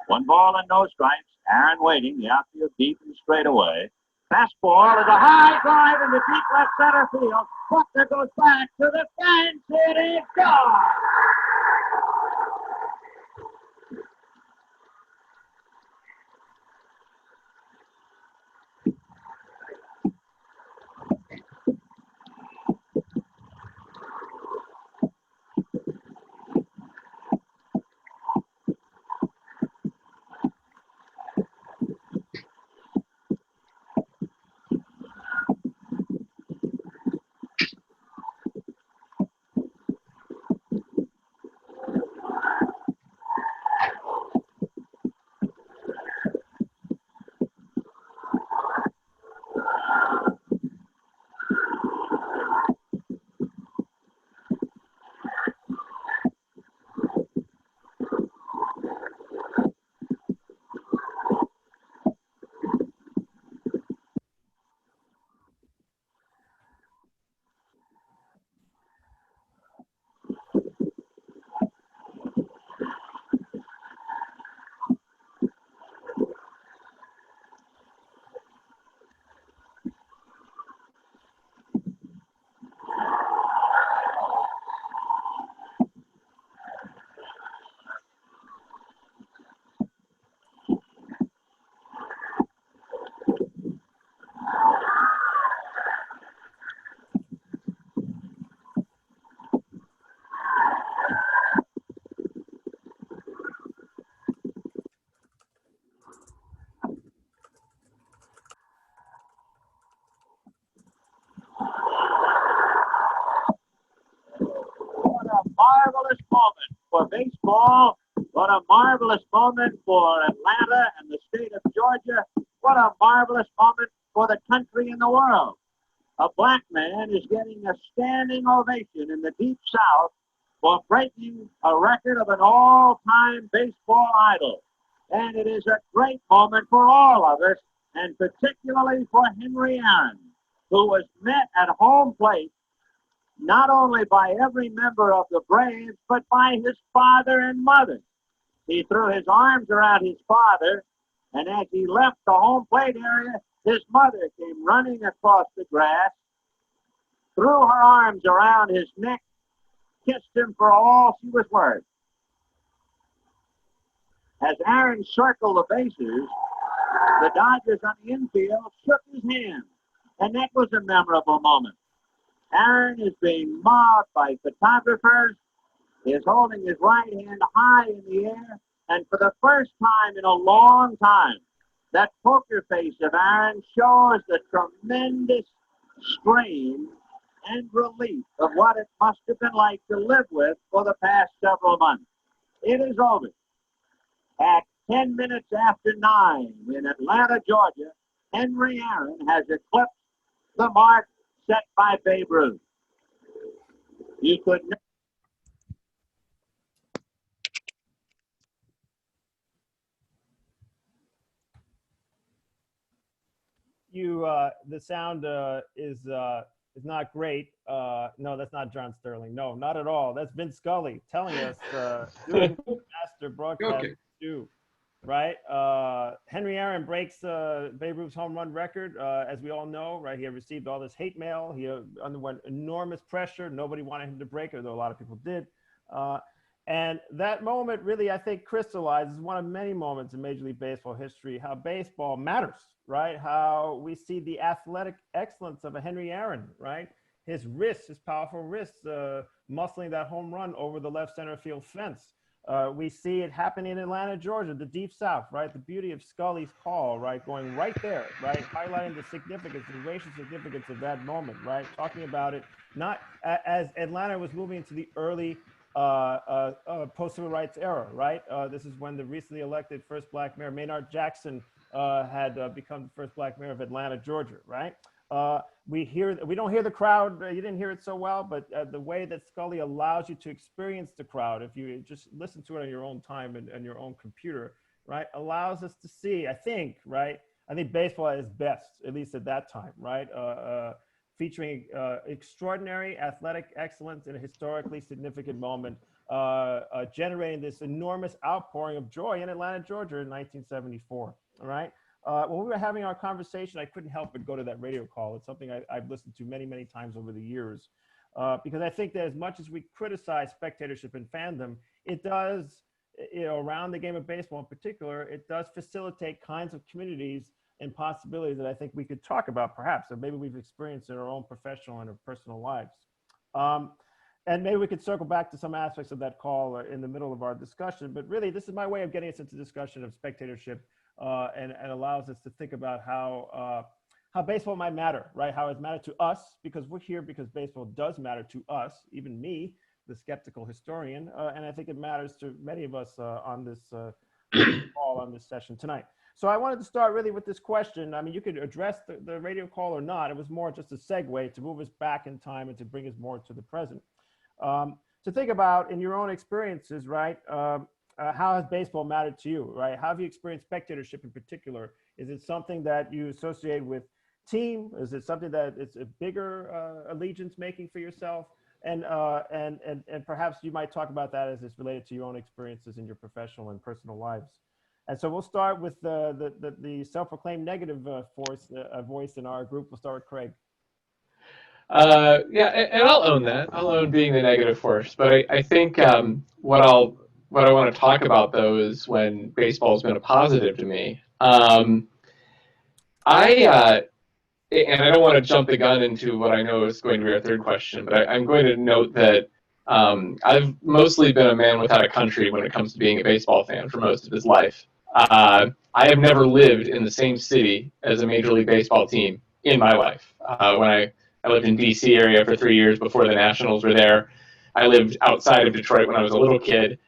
1 ball and no strikes. Aaron waiting. The outfield deep and straight away. Fastball is a high drive into deep left center field. Buckner goes back to the fence. It is gone. Marvelous moment for baseball. What a marvelous moment for Atlanta and the state of Georgia. What a marvelous moment for the country and the world. A black man is getting a standing ovation in the Deep South for breaking a record of an all-time baseball idol. And it is a great moment for all of us, and particularly for Henry Aaron, who was met at home plate not only by every member of the Braves, but by his father and mother. He threw his arms around his father, and as he left the home plate area, his mother came running across the grass, threw her arms around his neck, kissed him for all she was worth. As Aaron circled the bases, the Dodgers on the infield shook his hand, and that was a memorable moment. Aaron is being mobbed by photographers. He is holding his right hand high in the air, and for the first time in a long time, that poker face of Aaron shows the tremendous strain and relief of what it must have been like to live with for the past several months. It is over. At 10 minutes after 9 in Atlanta, Georgia, Henry Aaron has eclipsed the mark set by Babe Ruth. You could never. The sound is not great. No, that's not John Sterling. No, not at all. That's Vince Scully telling us doing master broadcast do. Right? Henry Aaron breaks Babe Ruth's home run record, as we all know, right? He had received all this hate mail. He underwent enormous pressure. Nobody wanted him to break it, though a lot of people did. And that moment really, I think, crystallizes one of many moments in Major League Baseball history, how baseball matters, right? How we see the athletic excellence of a Henry Aaron, right? His wrists, his powerful wrists, muscling that home run over the left center field fence. We see it happening in Atlanta, Georgia, the Deep South, right? The beauty of Scully's call, right? Going right there, right? Highlighting the significance, the racial significance of that moment, right? Talking about it, not as Atlanta was moving into the early post-civil rights era, right? This is when the recently elected first black mayor, Maynard Jackson, had become the first black mayor of Atlanta, Georgia, right? we don't hear the crowd. You didn't hear it so well, but the way that Scully allows you to experience the crowd, if you just listen to it on your own time and your own computer, right, allows us to see, I think baseball at its best, at least at that time, right? Featuring extraordinary athletic excellence in a historically significant moment, generating this enormous outpouring of joy in Atlanta, Georgia in 1974, all right? When we were having our conversation, I couldn't help but go to that radio call. It's something I've listened to many, many times over the years, because I think that as much as we criticize spectatorship and fandom, it does, around the game of baseball in particular, it does facilitate kinds of communities and possibilities that I think we could talk about perhaps, or maybe we've experienced in our own professional and personal lives. And maybe we could circle back to some aspects of that call in the middle of our discussion, but really this is my way of getting us into discussion of spectatorship, and allows us to think about how baseball might matter, right? How it's mattered to us, because we're here because baseball does matter to us, even me, the skeptical historian, and I think it matters to many of us on this call, on this session tonight. So I wanted to start really with this question. I mean, you could address the radio call or not. It was more just a segue to move us back in time and to bring us more to the present. To think about, in your own experiences, right, how has baseball mattered to you, right? How have you experienced spectatorship in particular? Is it something that you associate with team? Is it something that it's a bigger allegiance making for yourself? And perhaps you might talk about that as it's related to your own experiences in your professional and personal lives. And so we'll start with the self-proclaimed negative voice in our group. We'll start with Craig. Yeah, and I'll own that. I'll own being the negative force. But I think what I want to talk about, though, is when baseball's been a positive to me. And I don't want to jump the gun into what I know is going to be our third question, but I'm going to note that I've mostly been a man without a country when it comes to being a baseball fan for most of his life. I have never lived in the same city as a Major League Baseball team in my life. When I lived in D.C. area for 3 years before the Nationals were there. I lived outside of Detroit when I was a little kid,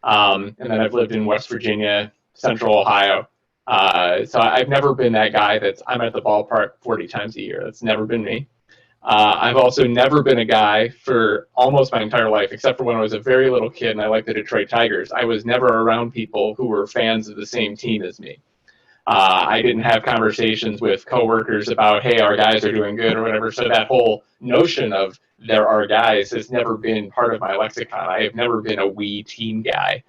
and then I've lived in West Virginia, Central Ohio. So I've never been that guy I'm at the ballpark 40 times a year. That's never been me. I've also never been a guy for almost my entire life, except for when I was a very little kid and I liked the Detroit Tigers. I was never around people who were fans of the same team as me. I didn't have conversations with coworkers about, hey, our guys are doing good or whatever. So that whole notion of there are guys has never been part of my lexicon. I have never been a we team guy.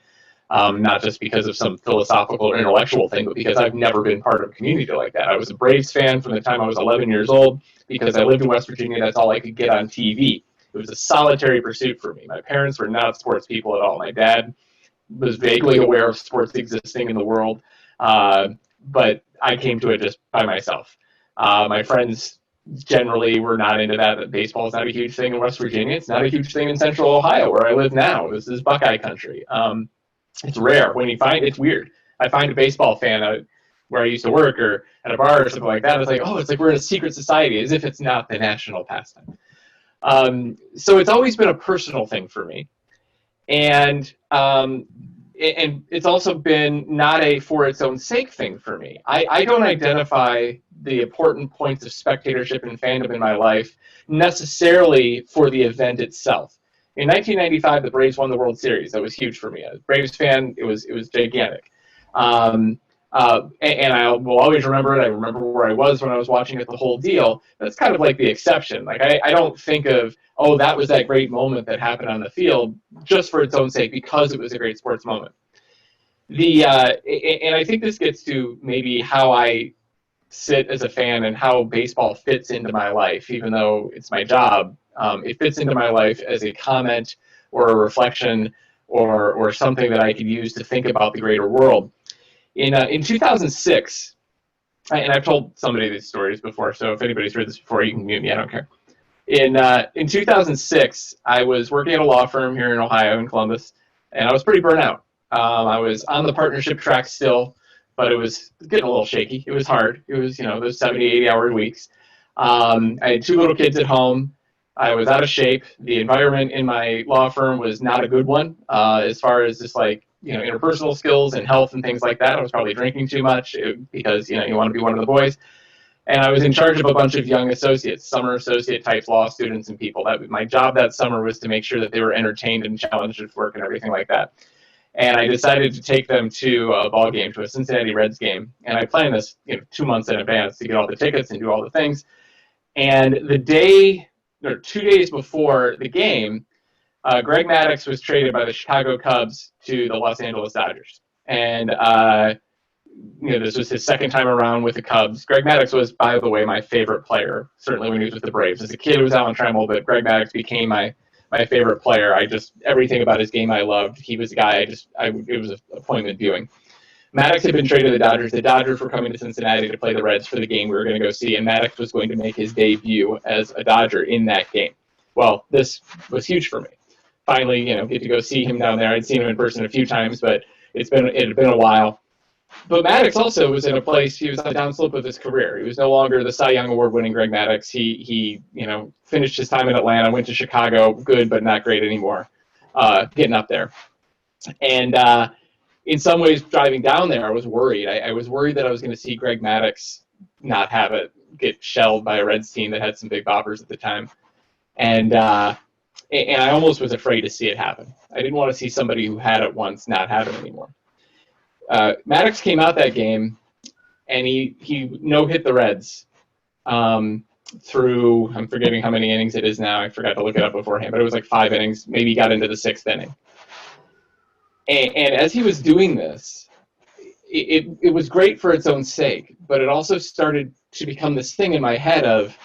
Not just because of some philosophical or intellectual thing, but because I've never been part of a community like that. I was a Braves fan from the time I was 11 years old because I lived in West Virginia. That's all I could get on TV. It was a solitary pursuit for me. My parents were not sports people at all. My dad was vaguely aware of sports existing in the world, but I came to it just by myself. My friends generally were not into that. Baseball is not a huge thing in West Virginia. It's not a huge thing in Central Ohio, where I live now. This is Buckeye country. It's rare. When you find it's weird. I find a baseball fan where I used to work or at a bar or something like that. It's like, oh, it's like we're in a secret society, as if it's not the national pastime. So it's always been a personal thing for me. And it's also been not a for its own sake thing for me. I don't identify the important points of spectatorship and fandom in my life necessarily for the event itself. In 1995, the Braves won the World Series. That was huge for me. As a Braves fan, it was gigantic. And I will always remember it. I remember where I was when I was watching it, the whole deal. That's kind of like the exception. Like I don't think of, oh, that was that great moment that happened on the field just for its own sake because it was a great sports moment. And I think this gets to maybe how I sit as a fan and how baseball fits into my life, even though it's my job. It fits into my life as a comment or a reflection or something that I could use to think about the greater world. In 2006, and I've told somebody these stories before, so if anybody's heard this before, you can mute me, I don't care. In 2006, I was working at a law firm here in Ohio, in Columbus, and I was pretty burnt out. I was on the partnership track still, but it was getting a little shaky. It was hard. It was, those 70, 80-hour weeks. I had 2 little kids at home. I was out of shape. The environment in my law firm was not a good one as far as just like, interpersonal skills and health and things like that. I was probably drinking too much because, you want to be one of the boys. And I was in charge of a bunch of young associates, summer associate types, law students and people. My job that summer was to make sure that they were entertained and challenged at work and everything like that. And I decided to take them to a ball game, to a Cincinnati Reds game. And I planned this 2 months in advance to get all the tickets and do all the things. And the day, or 2 days before the game, Greg Maddux was traded by the Chicago Cubs to the Los Angeles Dodgers. And this was his second time around with the Cubs. Greg Maddux was, by the way, my favorite player, certainly when he was with the Braves. As a kid, it was Alan Trammell, but Greg Maddux became my favorite player. Everything about his game I loved. He was a guy it was an appointment viewing. Maddux had been traded to the Dodgers. The Dodgers were coming to Cincinnati to play the Reds for the game we were going to go see, and Maddux was going to make his debut as a Dodger in that game. Well, this was huge for me. Finally, get to go see him down there. I'd seen him in person a few times, but it had been a while. But Maddux also was in a place, he was on the downslope of his career. He was no longer the Cy Young Award-winning Greg Maddux. He finished his time in Atlanta, went to Chicago, good but not great anymore, getting up there. And in some ways, driving down there, I was worried. I was worried that I was going to see Greg Maddux not have it, get shelled by a Reds team that had some big boppers at the time. And I almost was afraid to see it happen. I didn't want to see somebody who had it once not have it anymore. Maddux came out that game, and he no-hit the Reds through, I'm forgetting how many innings it is now. I forgot to look it up beforehand, but it was like 5 innings. Maybe he got into the 6th inning. And as he was doing this, it was great for its own sake, but it also started to become this thing in my head of,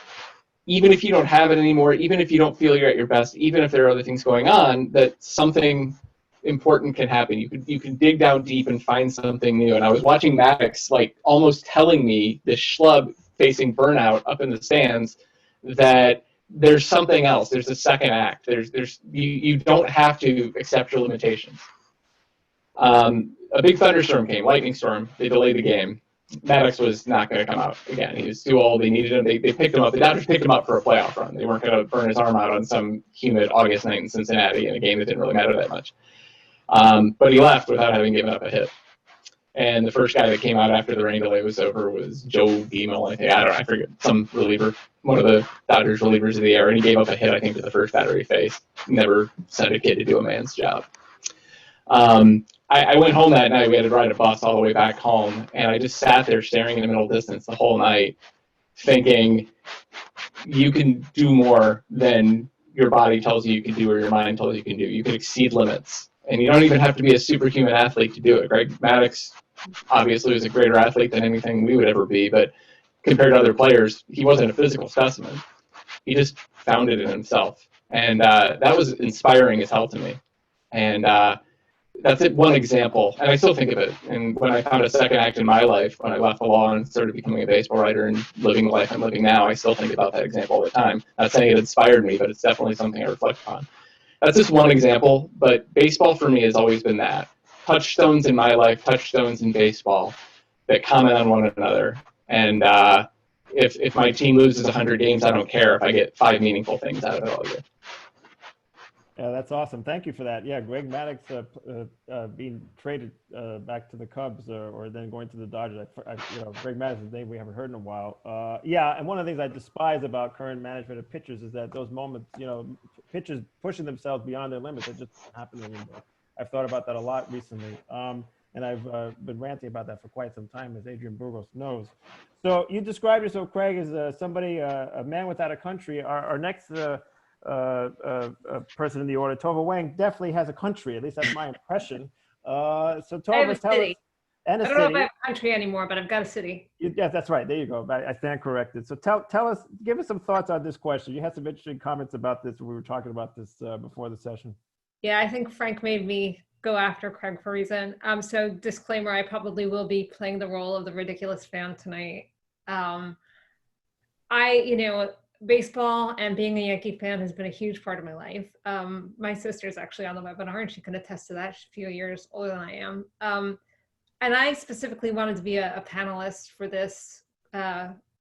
even if you don't have it anymore, even if you don't feel you're at your best, even if there are other things going on, that something important can happen. You can dig down deep and find something new. And I was watching Maddux almost telling me, this schlub facing burnout up in the stands, that there's something else. There's a second act. You don't have to accept your limitations. A big thunderstorm came, lightning storm. They delayed the game. Maddux was not going to come out again. He was too old. They needed him. They picked him up. The Dodgers picked him up for a playoff run. They weren't going to burn his arm out on some humid August night in Cincinnati in a game that didn't really matter that much. But he left without having given up a hit. And the first guy that came out after the rain delay was over was Joe Gimo, I forget, some reliever, one of the Dodgers relievers of the era, and he gave up a hit, I think, to the first batter he faced. Never sent a kid to do a man's job. I went home that night. We had to ride a bus all the way back home, and I just sat there staring in the middle distance the whole night, thinking, you can do more than your body tells you can do or your mind tells you can do. You can exceed limits. And you don't even have to be a superhuman athlete to do it. Greg Maddux obviously was a greater athlete than anything we would ever be, but compared to other players, he wasn't a physical specimen. He just found it in himself. And that was inspiring as hell to me. And that's one example. And I still think of it. And when I found a second act in my life, when I left the law and started becoming a baseball writer and living the life I'm living now, I still think about that example all the time. Not saying it inspired me, but it's definitely something I reflect upon. That's just one example, but baseball for me has always been that. Touchstones in my life, touchstones in baseball that comment on one another. And if my team loses 100 games, I don't care if I get 5 meaningful things out of it all year. Yeah, that's awesome. Thank you for that. Yeah, Greg Maddux being traded back to the Cubs or then going to the Dodgers. Greg Maddux is a name we haven't heard in a while. Yeah, and one of the things I despise about current management of pitchers is that those moments, pitchers pushing themselves beyond their limits, that just doesn't happen anymore. I've thought about that a lot recently. And I've been ranting about that for quite some time, as Adrian Burgos knows. So you described yourself, Craig, as somebody, a man without a country. Our next person in the order, Tova Wang, definitely has a country. At least that's my impression. So Tova, I have a city. And I don't know if I have a country anymore, but I've got a city. Yes, that's right. There you go. I stand corrected. So tell us, give us some thoughts on this question. You had some interesting comments about this when we were talking about this before the session. Yeah, I think Frank made me go after Craig for a reason. So disclaimer, I probably will be playing the role of the ridiculous fan tonight. Baseball and being a Yankee fan has been a huge part of my life. My sister's actually on the webinar and she can attest to that. She's a few years older than I am. And I specifically wanted to be a panelist for this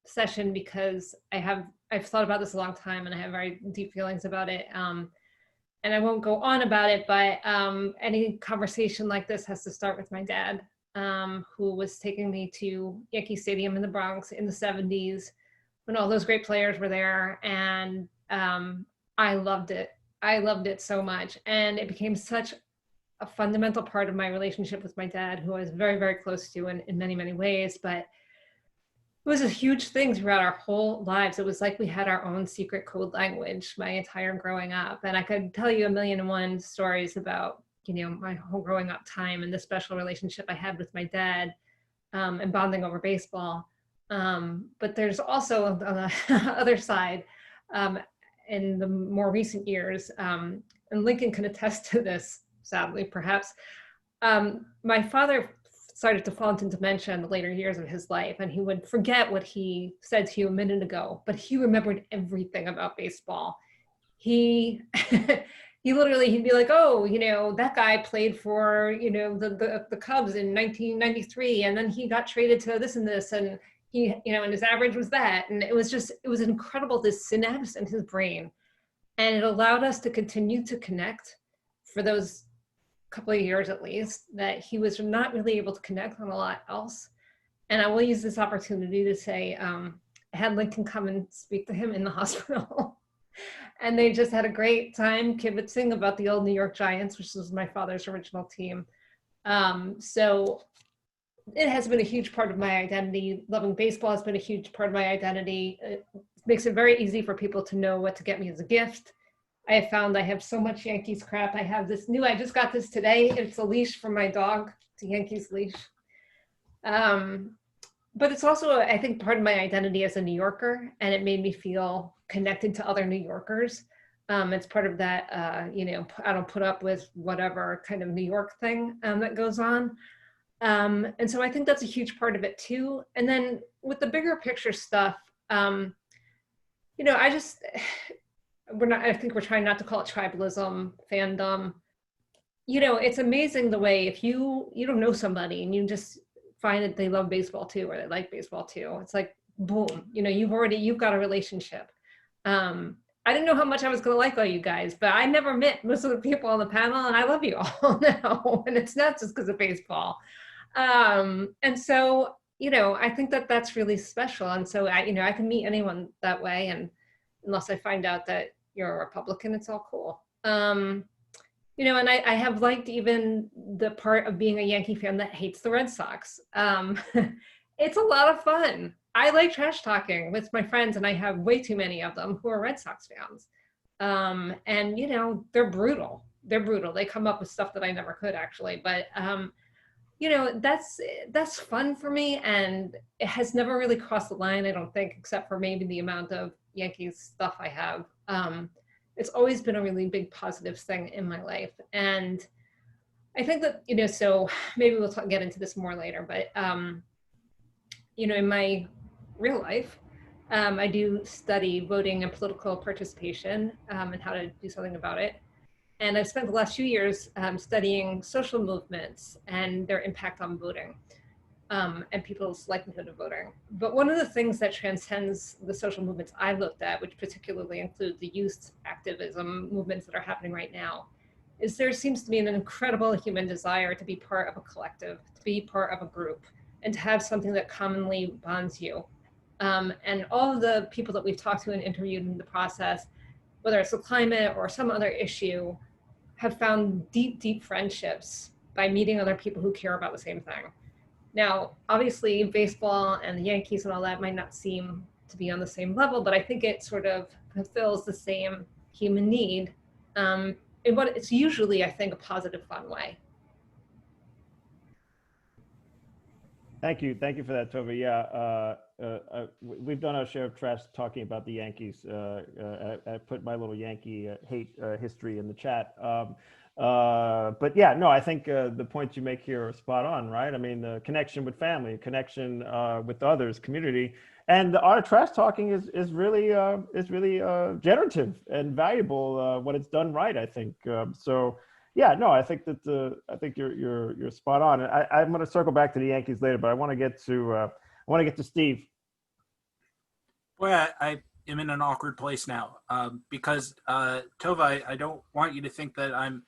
session because I've thought about this a long time and I have very deep feelings about it. And I won't go on about it, but any conversation like this has to start with my dad. who was taking me to Yankee Stadium in the Bronx in the 70s when all those great players were there. And I loved it. I loved it so much. And it became such a fundamental part of my relationship with my dad, who I was very, very close to in many, many ways. But it was a huge thing throughout our whole lives. It was like we had our own secret code language my entire growing up. And I could tell you a million and one stories about, my whole growing up time and the special relationship I had with my dad, and bonding over baseball. But there's also on the other side, in the more recent years, and Lincoln can attest to this, sadly, perhaps, my father started to fall into dementia in the later years of his life, and he would forget what he said to you a minute ago, but he remembered everything about baseball. He he'd be like, oh, that guy played for, the Cubs in 1993, and then he got traded to this and this, and he, and his average was that. And it was incredible, this synapse in his brain. And it allowed us to continue to connect for those couple of years at least, that he was not really able to connect on a lot else. And I will use this opportunity to say, I had Lincoln come and speak to him in the hospital. And they just had a great time kibitzing about the old New York Giants, which was my father's original team. So it has been a huge part of my identity. Loving baseball has been a huge part of my identity. It makes it very easy for people to know what to get me as a gift. I have found I have so much Yankees crap. I have this I just got this today. It's a leash for my dog. It's a Yankees leash. But it's also, I think, part of my identity as a New Yorker, and it made me feel connected to other New Yorkers. It's part of that, I don't put up with whatever kind of New York thing that goes on. And so I think that's a huge part of it too. And then with the bigger picture stuff, I think we're trying not to call it tribalism, fandom. It's amazing the way if you don't know somebody and you just find that they love baseball too, or they like baseball too, it's like, boom, you've got a relationship. I didn't know how much I was going to like all you guys, but I never met most of the people on the panel, and I love you all now. And it's not just because of baseball. And so, I think that that's really special. And so I can meet anyone that way. And unless I find out that you're a Republican, it's all cool. And I have liked even the part of being a Yankee fan that hates the Red Sox. It's a lot of fun. I like trash talking with my friends, and I have way too many of them who are Red Sox fans. And, they're brutal. They're brutal. They come up with stuff that I never could actually, but, that's fun for me, and it has never really crossed the line, I don't think, except for maybe the amount of Yankees stuff I have. It's always been a really big positive thing in my life. And I think that, so maybe we'll get into this more later, but, in my real life, I do study voting and political participation, and how to do something about it. And I've spent the last few years studying social movements and their impact on voting, and people's likelihood of voting. But one of the things that transcends the social movements I've looked at, which particularly include the youth activism movements that are happening right now, is there seems to be an incredible human desire to be part of a collective, to be part of a group, and to have something that commonly bonds you. And all of the people that we've talked to and interviewed in the process, whether it's the climate or some other issue, have found deep, deep friendships by meeting other people who care about the same thing. Now, obviously, baseball and the Yankees and all that might not seem to be on the same level, but I think it sort of fulfills the same human need in what it's usually, I think, a positive, fun way. Thank you for that, Tova. Yeah, we've done our share of trash talking about the Yankees. I put my little Yankee hate history in the chat. But yeah, no, I think the points you make here are spot on, right? I mean, the connection with family, connection with others, community, and the art of trash talking is really generative and valuable when it's done right, I think. So. Yeah, no, I think that I think you're spot on. And I'm going to circle back to the Yankees later, but I want to get to Steve. Well, I am in an awkward place now because Tova, I don't want you to think that I'm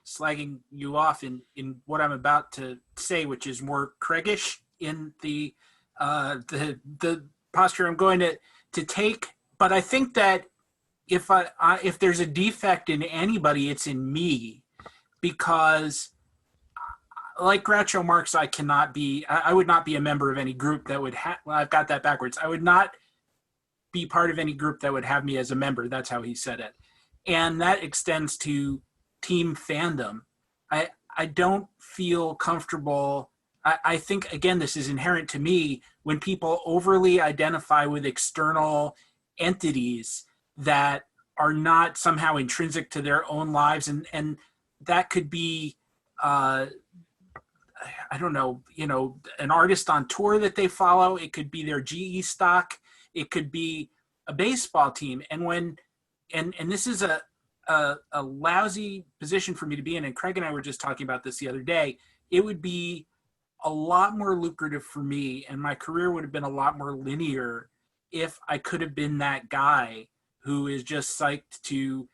slagging you off in what I'm about to say, which is more Craigish in the posture I'm going to take. But I think that if there's a defect in anybody, it's in me, because like Groucho Marx, I would not be a member of any group that would have, well, I've got that backwards. I would not be part of any group that would have me as a member. That's how he said it. And that extends to team fandom. I don't feel comfortable. I think, again, this is inherent to me when people overly identify with external entities that are not somehow intrinsic to their own lives. And that could be, I don't know, an artist on tour that they follow. It could be their GE stock. It could be a baseball team. And this is a lousy position for me to be in. And Craig and I were just talking about this the other day. It would be a lot more lucrative for me, and my career would have been a lot more linear if I could have been that guy who is just psyched to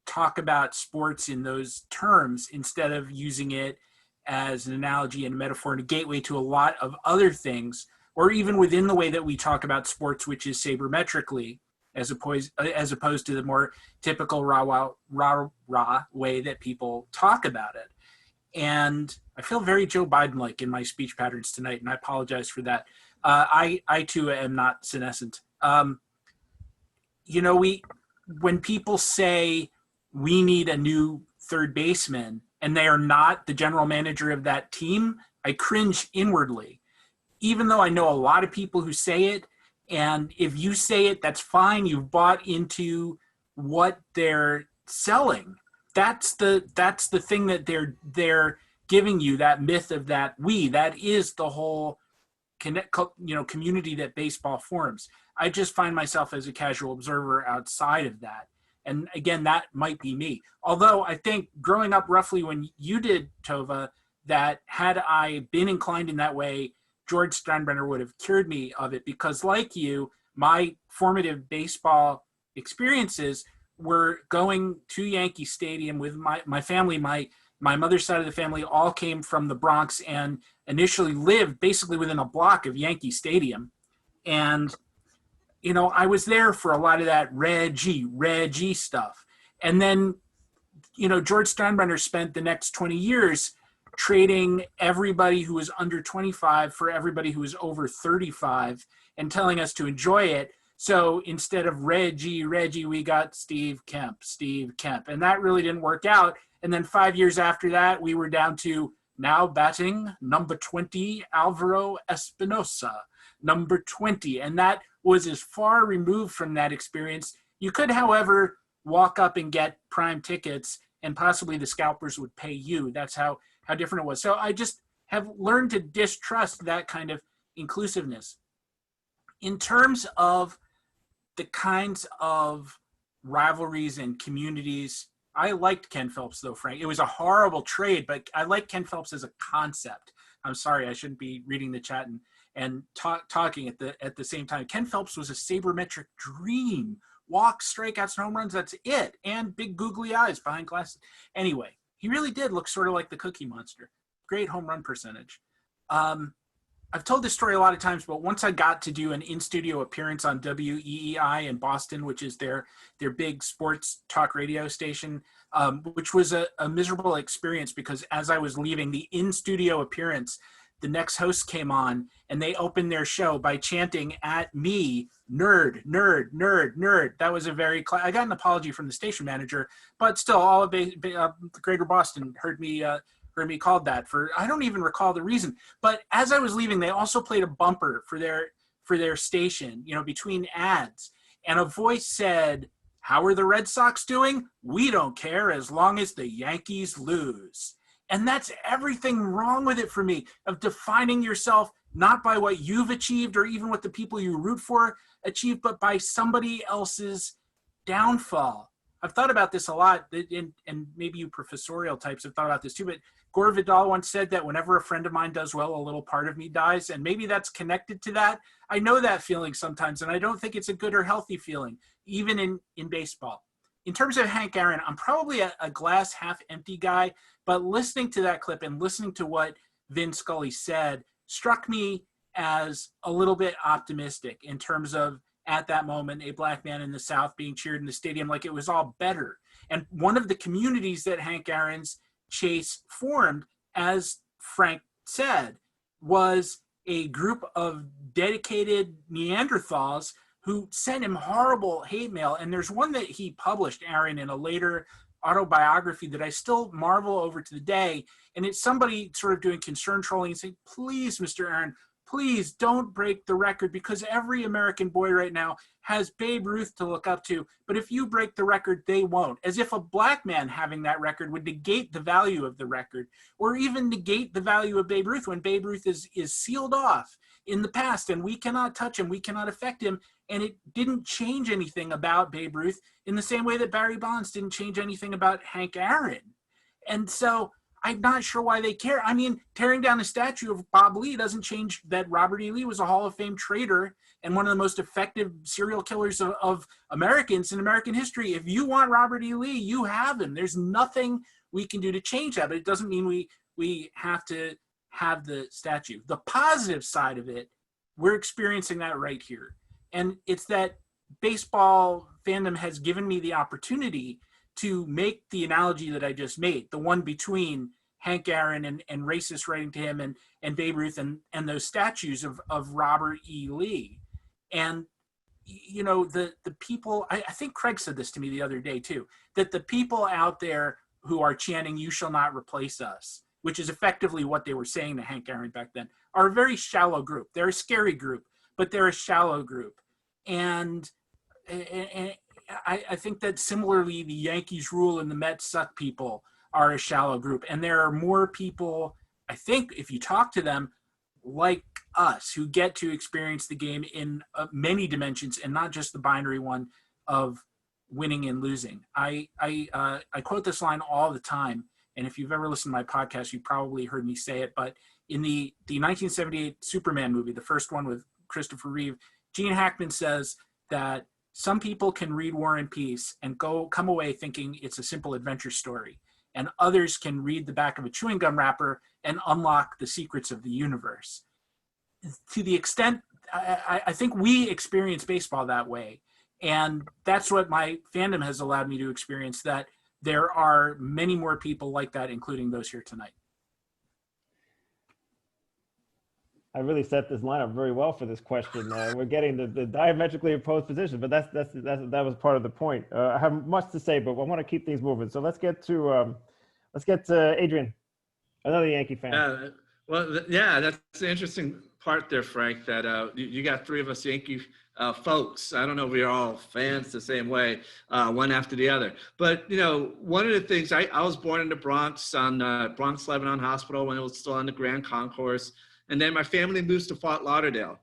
talk about sports in those terms instead of using it as an analogy and a metaphor and a gateway to a lot of other things, or even within the way that we talk about sports, which is sabermetrically, as opposed to the more typical rah way that people talk about it. And I feel very Joe Biden-like in my speech patterns tonight, and I apologize for that. I too am not senescent. When people say we need a new third baseman and they are not the general manager of that team, I cringe inwardly, even though I know a lot of people who say it. And if you say it, that's fine. You've bought into what they're selling. That's the thing that they're giving you, that myth of that is the whole community that baseball forms. I just find myself as a casual observer outside of that. And again, that might be me. Although I think growing up roughly when you did, Tova, that had I been inclined in that way, George Steinbrenner would have cured me of it, because like you, my formative baseball experiences were going to Yankee Stadium with my family. My mother's side of the family all came from the Bronx and initially lived basically within a block of Yankee Stadium. And, I was there for a lot of that Reggie stuff. And then, George Steinbrenner spent the next 20 years trading everybody who was under 25 for everybody who was over 35 and telling us to enjoy it. So instead of Reggie, we got Steve Kemp. And that really didn't work out. And then 5 years after that, we were down to now batting number 20, Alvaro Espinosa, number 20. And that was as far removed from that experience. You could, however, walk up and get prime tickets and possibly the scalpers would pay you. That's how different it was. So I just have learned to distrust that kind of inclusiveness. In terms of the kinds of rivalries and communities, I liked Ken Phelps though, Frank. It was a horrible trade, but I like Ken Phelps as a concept. I'm sorry, I shouldn't be reading the chat and talking at the same time. Ken Phelps was a sabermetric dream. Walks, strikeouts, and home runs, that's it. And big googly eyes behind glasses. Anyway, he really did look sort of like the Cookie Monster. Great home run percentage. I've told this story a lot of times, but once I got to do an in-studio appearance on WEEI in Boston, which is their big sports talk radio station, which was a miserable experience because as I was leaving the in-studio appearance, the next host came on and they opened their show by chanting at me, nerd, nerd, nerd, nerd. That was I got an apology from the station manager, but still all of Greater Boston heard me called that for, I don't even recall the reason. But as I was leaving, they also played a bumper for their station, between ads. And a voice said, "How are the Red Sox doing? We don't care as long as the Yankees lose." And that's everything wrong with it for me, of defining yourself not by what you've achieved or even what the people you root for achieved, but by somebody else's downfall. I've thought about this a lot, and maybe you professorial types have thought about this too, but Gore Vidal once said that whenever a friend of mine does well, a little part of me dies, and maybe that's connected to that. I know that feeling sometimes, and I don't think it's a good or healthy feeling, even in baseball. in terms of Hank Aaron, I'm probably a glass half empty guy, but listening to that clip and listening to what Vin Scully said struck me as a little bit optimistic in terms of, at that moment, a black man in the South being cheered in the stadium like it was all better. And one of the communities that Hank Aaron's chase formed, as Frank said, was a group of dedicated Neanderthals who sent him horrible hate mail. And there's one that he published, Aaron, in a later autobiography that I still marvel over to the day. And it's somebody sort of doing concern trolling and saying, please, Mr. Aaron, please don't break the record, because every American boy right now has Babe Ruth to look up to. But if you break the record, they won't. As if a black man having that record would negate the value of the record, or even negate the value of Babe Ruth when Babe Ruth is sealed off in the past and we cannot touch him, we cannot affect him. And it didn't change anything about Babe Ruth in the same way that Barry Bonds didn't change anything about Hank Aaron. And so I'm not sure why they care. I mean, tearing down a statue of Bob Lee doesn't change that Robert E. Lee was a Hall of Fame traitor and one of the most effective serial killers of Americans in American history. If you want Robert E. Lee, you have him. There's nothing we can do to change that, but it doesn't mean we have to have the statue. The positive side of it, we're experiencing that right here. And it's that baseball fandom has given me the opportunity to make the analogy that I just made, the one between Hank Aaron and racist writing to him and Babe Ruth and those statues of Robert E. Lee. And, you know, the people, I think Craig said this to me the other day too, that the people out there who are chanting, "You shall not replace us," which is effectively what they were saying to Hank Aaron back then, are a very shallow group. They're a scary group, but they're a shallow group. And I think that similarly, the Yankees rule and the Mets suck people are a shallow group. And there are more people, I think, if you talk to them, like us, who get to experience the game in many dimensions and not just the binary one of winning and losing. I quote this line all the time. And if you've ever listened to my podcast, you probably heard me say it. But in the 1978 Superman movie, the first one with Christopher Reeve, Gene Hackman says that some people can read War and Peace and come away thinking it's a simple adventure story, and others can read the back of a chewing gum wrapper and unlock the secrets of the universe. To the extent, I think we experience baseball that way, and that's what my fandom has allowed me to experience, that there are many more people like that, including those here tonight. I really set this lineup very well for this question. We're getting the diametrically opposed position, but that was part of the point. I have much to say, but I want to keep things moving. So let's get to Adrian, another Yankee fan. That's the interesting part there, Frank. That you got three of us Yankee folks. I don't know if we're all fans the same way, one after the other. But you know, one of the things, I was born in the Bronx on Bronx Lebanon Hospital when it was still on the Grand Concourse. And then my family moves to Fort Lauderdale,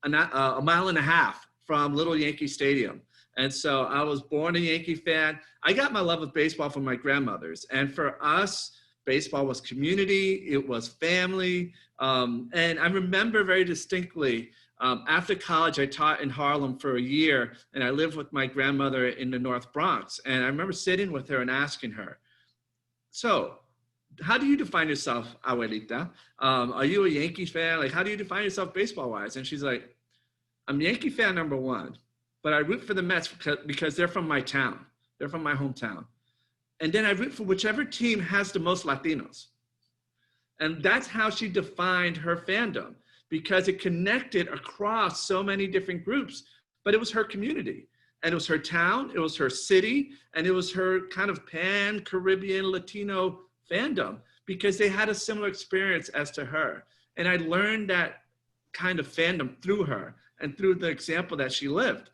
a mile and a half from Little Yankee Stadium. And so I was born a Yankee fan. I got my love of baseball from my grandmothers. And for us, baseball was community, it was family. And I remember very distinctly, after college, I taught in Harlem for a year, and I lived with my grandmother in the North Bronx. And I remember sitting with her and asking her, so, how do you define yourself, abuelita? Are you a Yankee fan? Like, how do you define yourself baseball-wise? And she's like, I'm Yankee fan number one, but I root for the Mets because they're from my town. They're from my hometown. And then I root for whichever team has the most Latinos. And that's how she defined her fandom, because it connected across so many different groups, but it was her community. And it was her town, it was her city, and it was her kind of pan-Caribbean Latino fandom, because they had a similar experience as to her. And I learned that kind of fandom through her and through the example that she lived.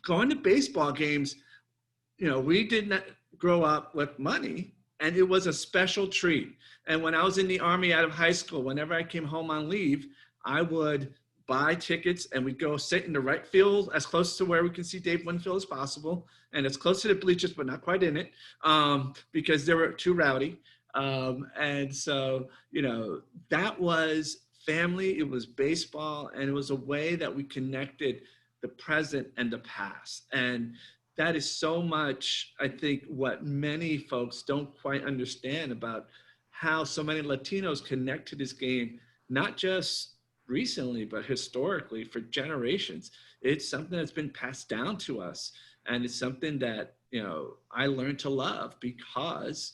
Going to baseball games, you know, we did not grow up with money, and it was a special treat. And when I was in the Army out of high school, whenever I came home on leave, I would buy tickets and we'd go sit in the right field as close to where we can see Dave Winfield as possible, and as close to the bleachers, but not quite in it, because they were too rowdy. And so, you know, that was family, it was baseball, and it was a way that we connected the present and the past. And that is so much, I think, what many folks don't quite understand about how so many Latinos connect to this game, not just recently, but historically for generations. It's something that's been passed down to us. And it's something that, you know, I learned to love because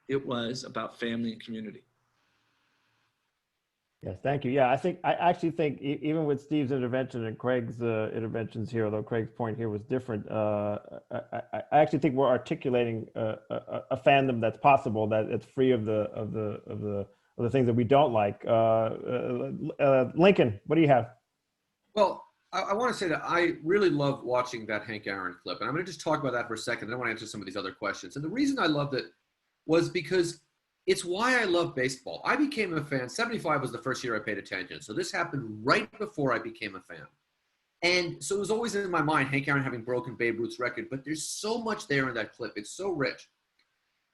it was about family and community. Yes, thank you. Yeah, I actually think even with Steve's intervention and Craig's interventions here, although Craig's point here was different, I actually think we're articulating a fandom that's possible, that it's free of the things that we don't like. Lincoln, what do you have? Well, I want to say that I really love watching that Hank Aaron clip, and I'm going to just talk about that for a second. Then I want to answer some of these other questions. And the reason I loved it was because it's why I love baseball. I became a fan. 75 was the first year I paid attention. So this happened right before I became a fan. And so it was always in my mind, Hank Aaron having broken Babe Ruth's record, but there's so much there in that clip. It's so rich.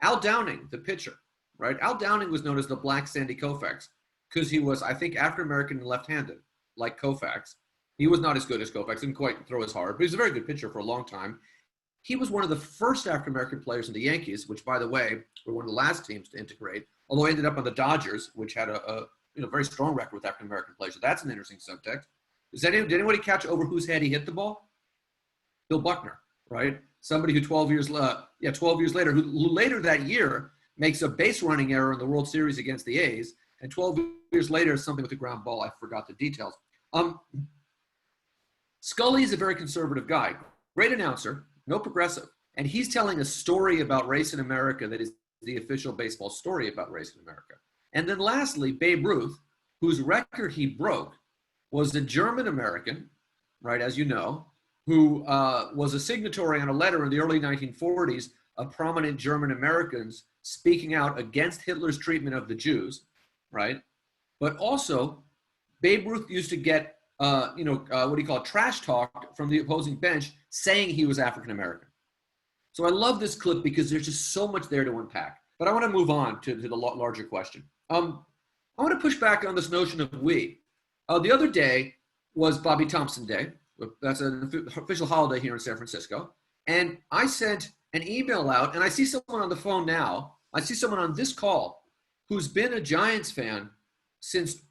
Al Downing, the pitcher, right? Al Downing was known as the Black Sandy Koufax because he was, I think, African-American and left-handed, like Koufax. He was not as good as Koufax, didn't quite throw as hard, but he was a very good pitcher for a long time. He was one of the first African-American players in the Yankees, which, by the way, were one of the last teams to integrate, although he ended up on the Dodgers, which had a very strong record with African-American players. So that's an interesting subtext. Did anybody catch over whose head he hit the ball? Bill Buckner, right? Somebody who 12 years later, who later that year makes a base running error in the World Series against the A's, and 12 years later, something with the ground ball. I forgot the details. Scully is a very conservative guy, great announcer, no progressive. And he's telling a story about race in America that is the official baseball story about race in America. And then lastly, Babe Ruth, whose record he broke, was a German American, right, as you know, who was a signatory on a letter in the early 1940s of prominent German Americans speaking out against Hitler's treatment of the Jews, right? But also, Babe Ruth used to get trash talk from the opposing bench saying he was African-American. So I love this clip because there's just so much there to unpack. But I want to move on to the larger question. I want to push back on this notion of we. The other day was Bobby Thompson Day. That's an official holiday here in San Francisco. And I sent an email out, and I see someone on the phone now. I see someone on this call who's been a Giants fan since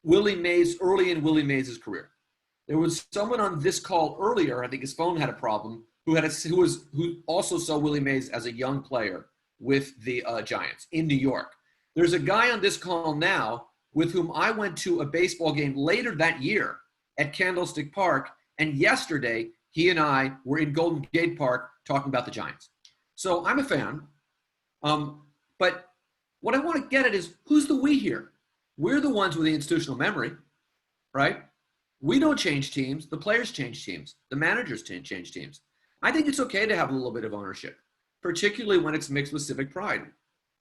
Willie Mays, early in Willie Mays' career. There was someone on this call earlier, I think his phone had a problem, who also saw Willie Mays as a young player with the Giants in New York. There's a guy on this call now with whom I went to a baseball game later that year at Candlestick Park, and yesterday he and I were in Golden Gate Park talking about the Giants. So I'm a fan, but what I want to get at is, who's the we here? We're the ones with the institutional memory, right? We don't change teams. The players change teams. The managers change teams. I think it's okay to have a little bit of ownership, particularly when it's mixed with civic pride.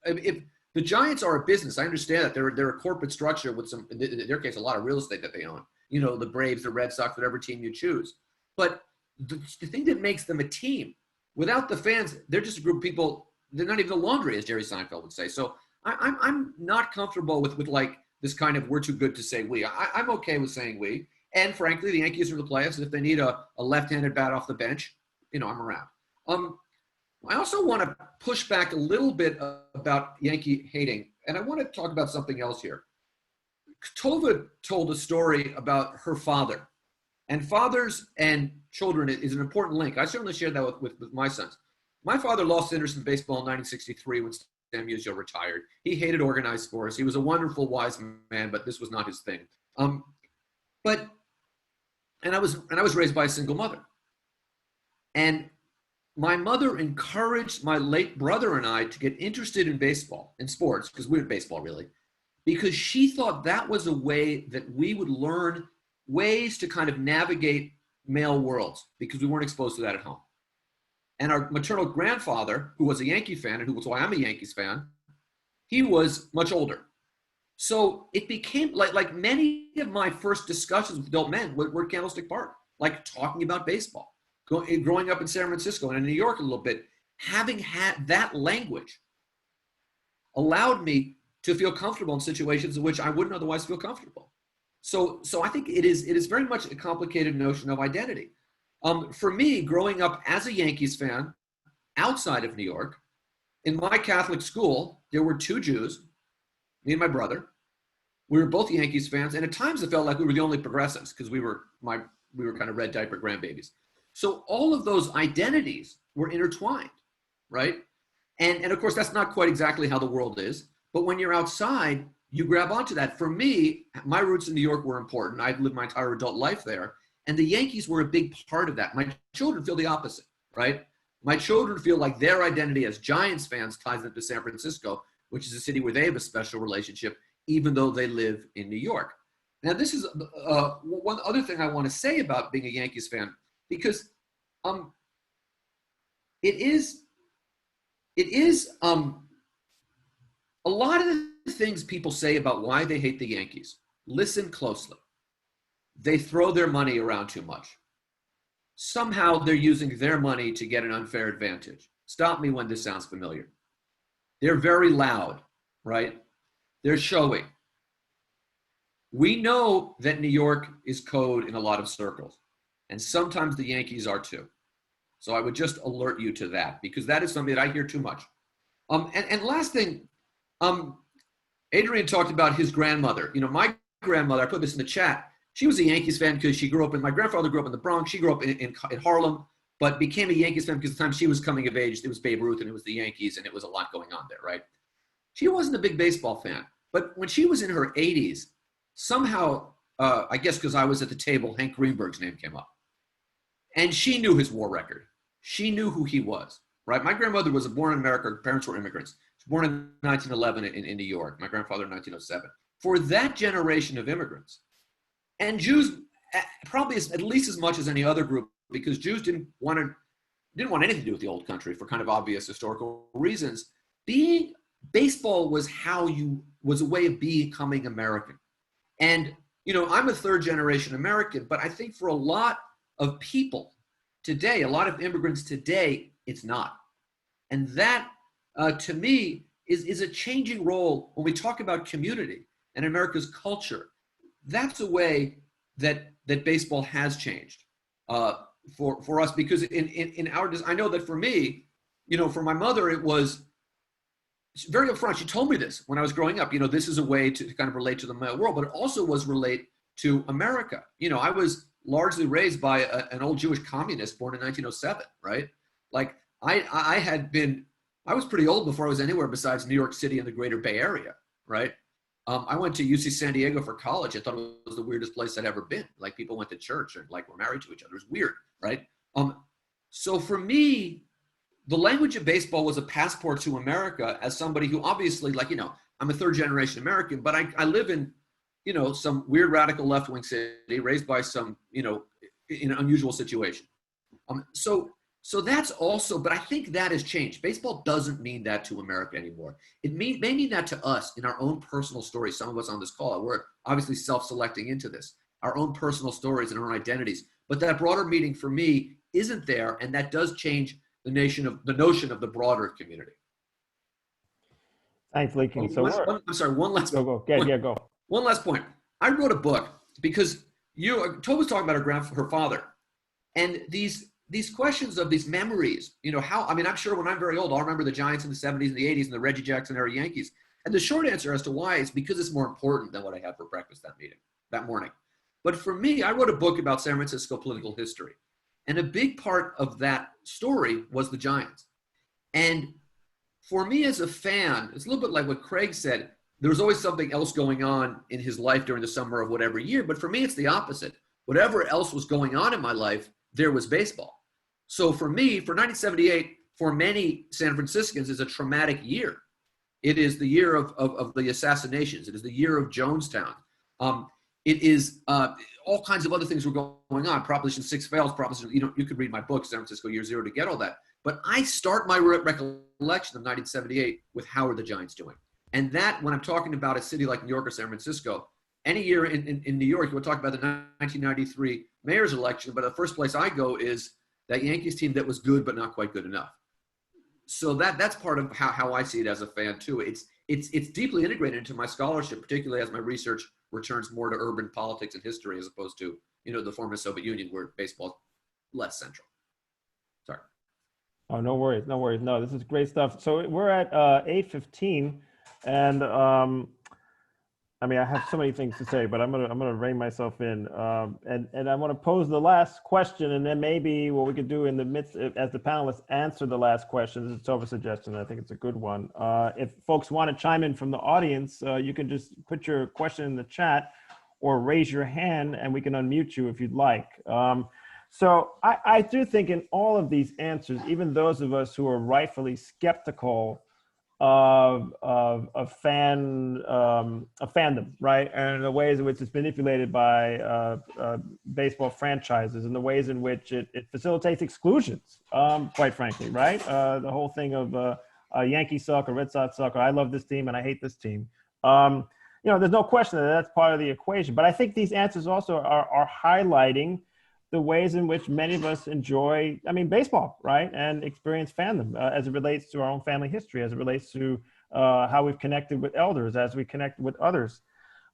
If the Giants are a business, I understand that they're a corporate structure with some, in their case, a lot of real estate that they own. You know, the Braves, the Red Sox, whatever team you choose. But the thing that makes them a team, without the fans, they're just a group of people. They're not even a laundry, as Jerry Seinfeld would say. So I'm not comfortable with like this kind of we're too good to say we. I'm okay with saying we. And frankly, the Yankees are the playoffs. If they need a left-handed bat off the bench, you know, I'm around. I also want to push back a little bit about Yankee hating, and I want to talk about something else here. Tova told a story about her father, and fathers and children is an important link. I certainly shared that with my sons. My father lost interest in baseball in 1963 when Stan Musial retired. He hated organized sports. He was a wonderful, wise man, but this was not his thing. And I was raised by a single mother. And my mother encouraged my late brother and I to get interested in baseball, in sports, because we're in baseball really, because she thought that was a way that we would learn ways to kind of navigate male worlds, because we weren't exposed to that at home. And our maternal grandfather, who was a Yankee fan, and who was why I'm a Yankees fan, he was much older. So it became like many of my first discussions with adult men were at Candlestick Park, like talking about baseball. Growing up in San Francisco and in New York a little bit, having had that language allowed me to feel comfortable in situations in which I wouldn't otherwise feel comfortable. So I think it is very much a complicated notion of identity. For me, growing up as a Yankees fan outside of New York, in my Catholic school, there were two Jews, me and my brother. We were both Yankees fans, and at times it felt like we were the only progressives because we were kind of red diaper grandbabies. So all of those identities were intertwined, right? And of course, that's not quite exactly how the world is. But when you're outside, you grab onto that. For me, my roots in New York were important. I've lived my entire adult life there. And the Yankees were a big part of that. My children feel the opposite, right? My children feel like their identity as Giants fans ties them to San Francisco, which is a city where they have a special relationship, even though they live in New York. Now, this is one other thing I want to say about being a Yankees fan, because it is a lot of the things people say about why they hate the Yankees. Listen closely. They throw their money around too much. Somehow they're using their money to get an unfair advantage. Stop me when this sounds familiar. They're very loud, right? They're showing. We know that New York is code in a lot of circles, and sometimes the Yankees are too. So I would just alert you to that, because that is something that I hear too much. And last thing, Adrian talked about his grandmother. You know, my grandmother, I put this in the chat, she was a Yankees fan because she grew up my grandfather grew up in the Bronx. She grew up in Harlem, but became a Yankees fan because the time she was coming of age, it was Babe Ruth and it was the Yankees, and it was a lot going on there, right? She wasn't a big baseball fan, but when she was in her 80s, somehow, I guess because I was at the table, Hank Greenberg's name came up. And she knew his war record. She knew who he was, right? My grandmother was born in America. Her parents were immigrants. She was born in 1911 in New York. My grandfather in 1907. For that generation of immigrants, and Jews probably at least as much as any other group, because Jews didn't want anything to do with the old country for kind of obvious historical reasons. Baseball was was a way of becoming American. And, you know, I'm a third generation American, but I think for a lot of people today, a lot of immigrants today, it's not. And that, to me, is a changing role when we talk about community and America's culture. That's a way that baseball has changed for us, because in our, I know that for me, you know, for my mother, it was very upfront. She told me this when I was growing up, you know, this is a way to kind of relate to the male world, but it also was relate to America. You know, I was largely raised by an old Jewish communist born in 1907, right? Like I was pretty old before I was anywhere besides New York City and the greater Bay Area, right? I went to UC San Diego for college. I thought it was the weirdest place I'd ever been. Like, people went to church and like were married to each other. It was weird, right? So for me, the language of baseball was a passport to America as somebody who obviously, like, you know, I'm a third generation American, but I live in, you know, some weird radical left-wing city, raised by some, you know, in an unusual situation. So that's also, but I think that has changed. Baseball doesn't mean that to America anymore. It may mean that to us in our own personal stories. Some of us on this call, we're obviously self-selecting into this, our own personal stories and our own identities. But that broader meaning for me isn't there, and that does change the notion of the broader community. Thanks, Lincoln. I'm sorry, one last point. Go. One last point. I wrote a book because Tova was talking about her father, and these questions of these memories, you know, I'm sure when I'm very old, I'll remember the Giants in the 70s and the 80s and the Reggie Jackson era Yankees. And the short answer as to why is because it's more important than what I had for breakfast that morning. But for me, I wrote a book about San Francisco political history. And a big part of that story was the Giants. And for me as a fan, it's a little bit like what Craig said. There was always something else going on in his life during the summer of whatever year. But for me, it's the opposite. Whatever else was going on in my life, there was baseball. So for me, for 1978, for many San Franciscans, is a traumatic year. It is the year of the assassinations. It is the year of Jonestown. It is all kinds of other things were going on. Proposition 6 fails. You could read my book, San Francisco Year Zero, to get all that. But I start my recollection of 1978 with how are the Giants doing? And that, when I'm talking about a city like New York or San Francisco, any year in New York, we'll talk about the 1993 mayor's election, but the first place I go is that Yankees team that was good but not quite good enough. So that's part of how I see it as a fan too. It's deeply integrated into my scholarship, particularly as my research returns more to urban politics and history as opposed to, you know, the former Soviet Union where baseball less central. Sorry. Oh, no worries, no worries. No, this is great stuff. So we're at 8:15, and I mean, I have so many things to say, but I'm gonna rein myself in, and I want to pose the last question, and then maybe what we could do in the midst, as the panelists answer the last question. This is Tova's suggestion. I think it's a good one. If folks want to chime in from the audience, you can just put your question in the chat, or raise your hand, and we can unmute you if you'd like. So I do think in all of these answers, even those of us who are rightfully skeptical of fandom, right, and the ways in which it's manipulated by baseball franchises, and the ways in which it facilitates exclusions, quite frankly, right? The whole thing of Yankees suck or Red Sox suck, or I love this team and I hate this team. You know, there's no question that that's part of the equation. But I think these answers also are highlighting the ways in which many of us enjoy, I mean, baseball, right? And experience fandom as it relates to our own family history, as it relates to how we've connected with elders, as we connect with others.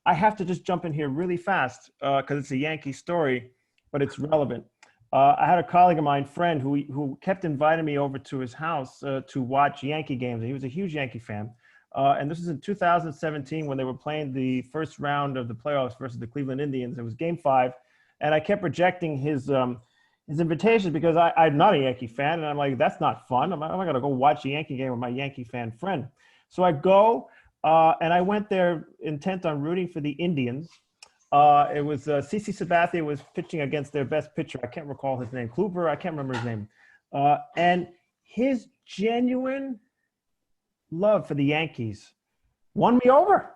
I have to just jump in here really fast because it's a Yankee story, but it's relevant. I had a colleague of mine, friend, who kept inviting me over to his house to watch Yankee games. And he was a huge Yankee fan. And this was in 2017 when they were playing the first round of the playoffs versus the Cleveland Indians. It was Game 5. And I kept rejecting his invitations because I'm not a Yankee fan. And I'm like, that's not fun. I'm not going to go watch a Yankee game with my Yankee fan friend. So I go, and I went there intent on rooting for the Indians. It was CC Sabathia was pitching against their best pitcher. I can't recall his name. Kluber, I can't remember his name. And his genuine love for the Yankees won me over.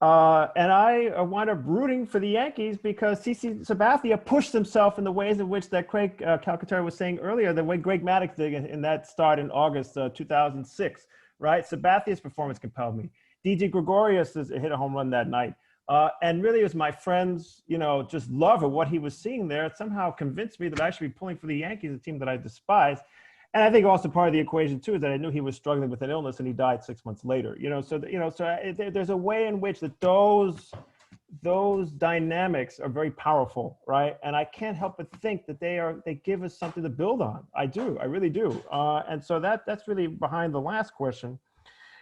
And I wound up rooting for the Yankees because CC Sabathia pushed himself in the ways in which that Craig Calcaterra was saying earlier, the way Greg Maddux did in that start in August 2006, right? Sabathia's performance compelled me. DJ Gregorius hit a home run that night. And really it was my friend's, you know, just love of what he was seeing there. It somehow convinced me that I should be pulling for the Yankees, a team that I despise. And I think also part of the equation too is that I knew he was struggling with an illness and he died 6 months later. There's a way in which that those dynamics are very powerful, right? And I can't help but think that they give us something to build on. I really do. And so that's really behind the last question,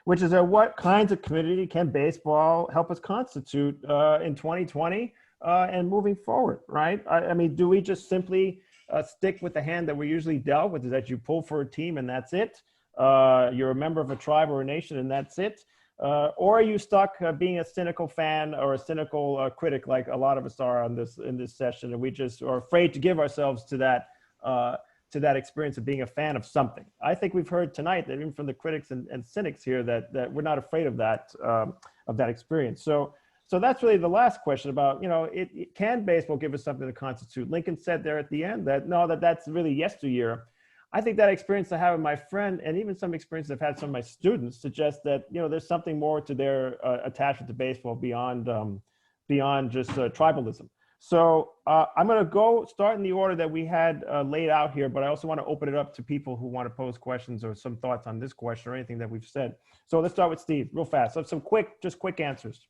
which is what kinds of community can baseball help us constitute in 2020 and moving forward, right? I mean, do we just simply stick with the hand that we're usually dealt with, is that you pull for a team and that's it? You're a member of a tribe or a nation and that's it? Or are you stuck being a cynical fan or a cynical critic like a lot of us are in this session, and we just are afraid to give ourselves to that experience of being a fan of something? I think we've heard tonight that even from the critics and cynics here that we're not afraid of that experience. So that's really the last question about, can baseball give us something to constitute? Lincoln said there at the end that's really yesteryear. I think that experience I have with my friend, and even some experiences I've had some of my students, suggest that, there's something more to their attachment to baseball beyond just tribalism. So I'm going to start in the order that we had laid out here, but I also want to open it up to people who want to pose questions or some thoughts on this question or anything that we've said. So let's start with Steve real fast. So some quick answers.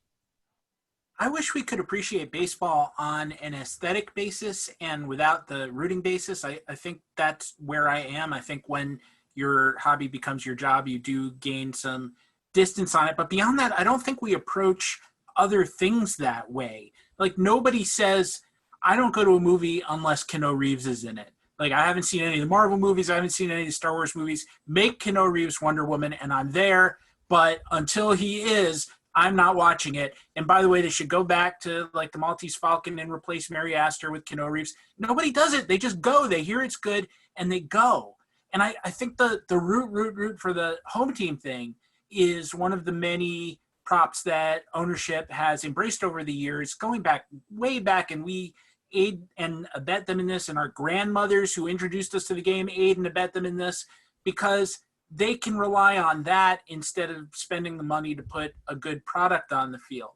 I wish we could appreciate baseball on an aesthetic basis and without the rooting basis. I think that's where I am. I think when your hobby becomes your job, you do gain some distance on it. But beyond that, I don't think we approach other things that way. Like, nobody says, I don't go to a movie unless Keanu Reeves is in it. Like, I haven't seen any of the Marvel movies. I haven't seen any of the Star Wars movies. Make Keanu Reeves Wonder Woman and I'm there. But until he is, I'm not watching it. And by the way, they should go back to like the Maltese Falcon and replace Mary Astor with Keanu Reeves. Nobody does it. They just go. They hear it's good and they go. And I think the root for the home team thing is one of the many props that ownership has embraced over the years, going back, way back, and we aid and abet them in this, and our grandmothers who introduced us to the game aid and abet them in this, because they can rely on that instead of spending the money to put a good product on the field.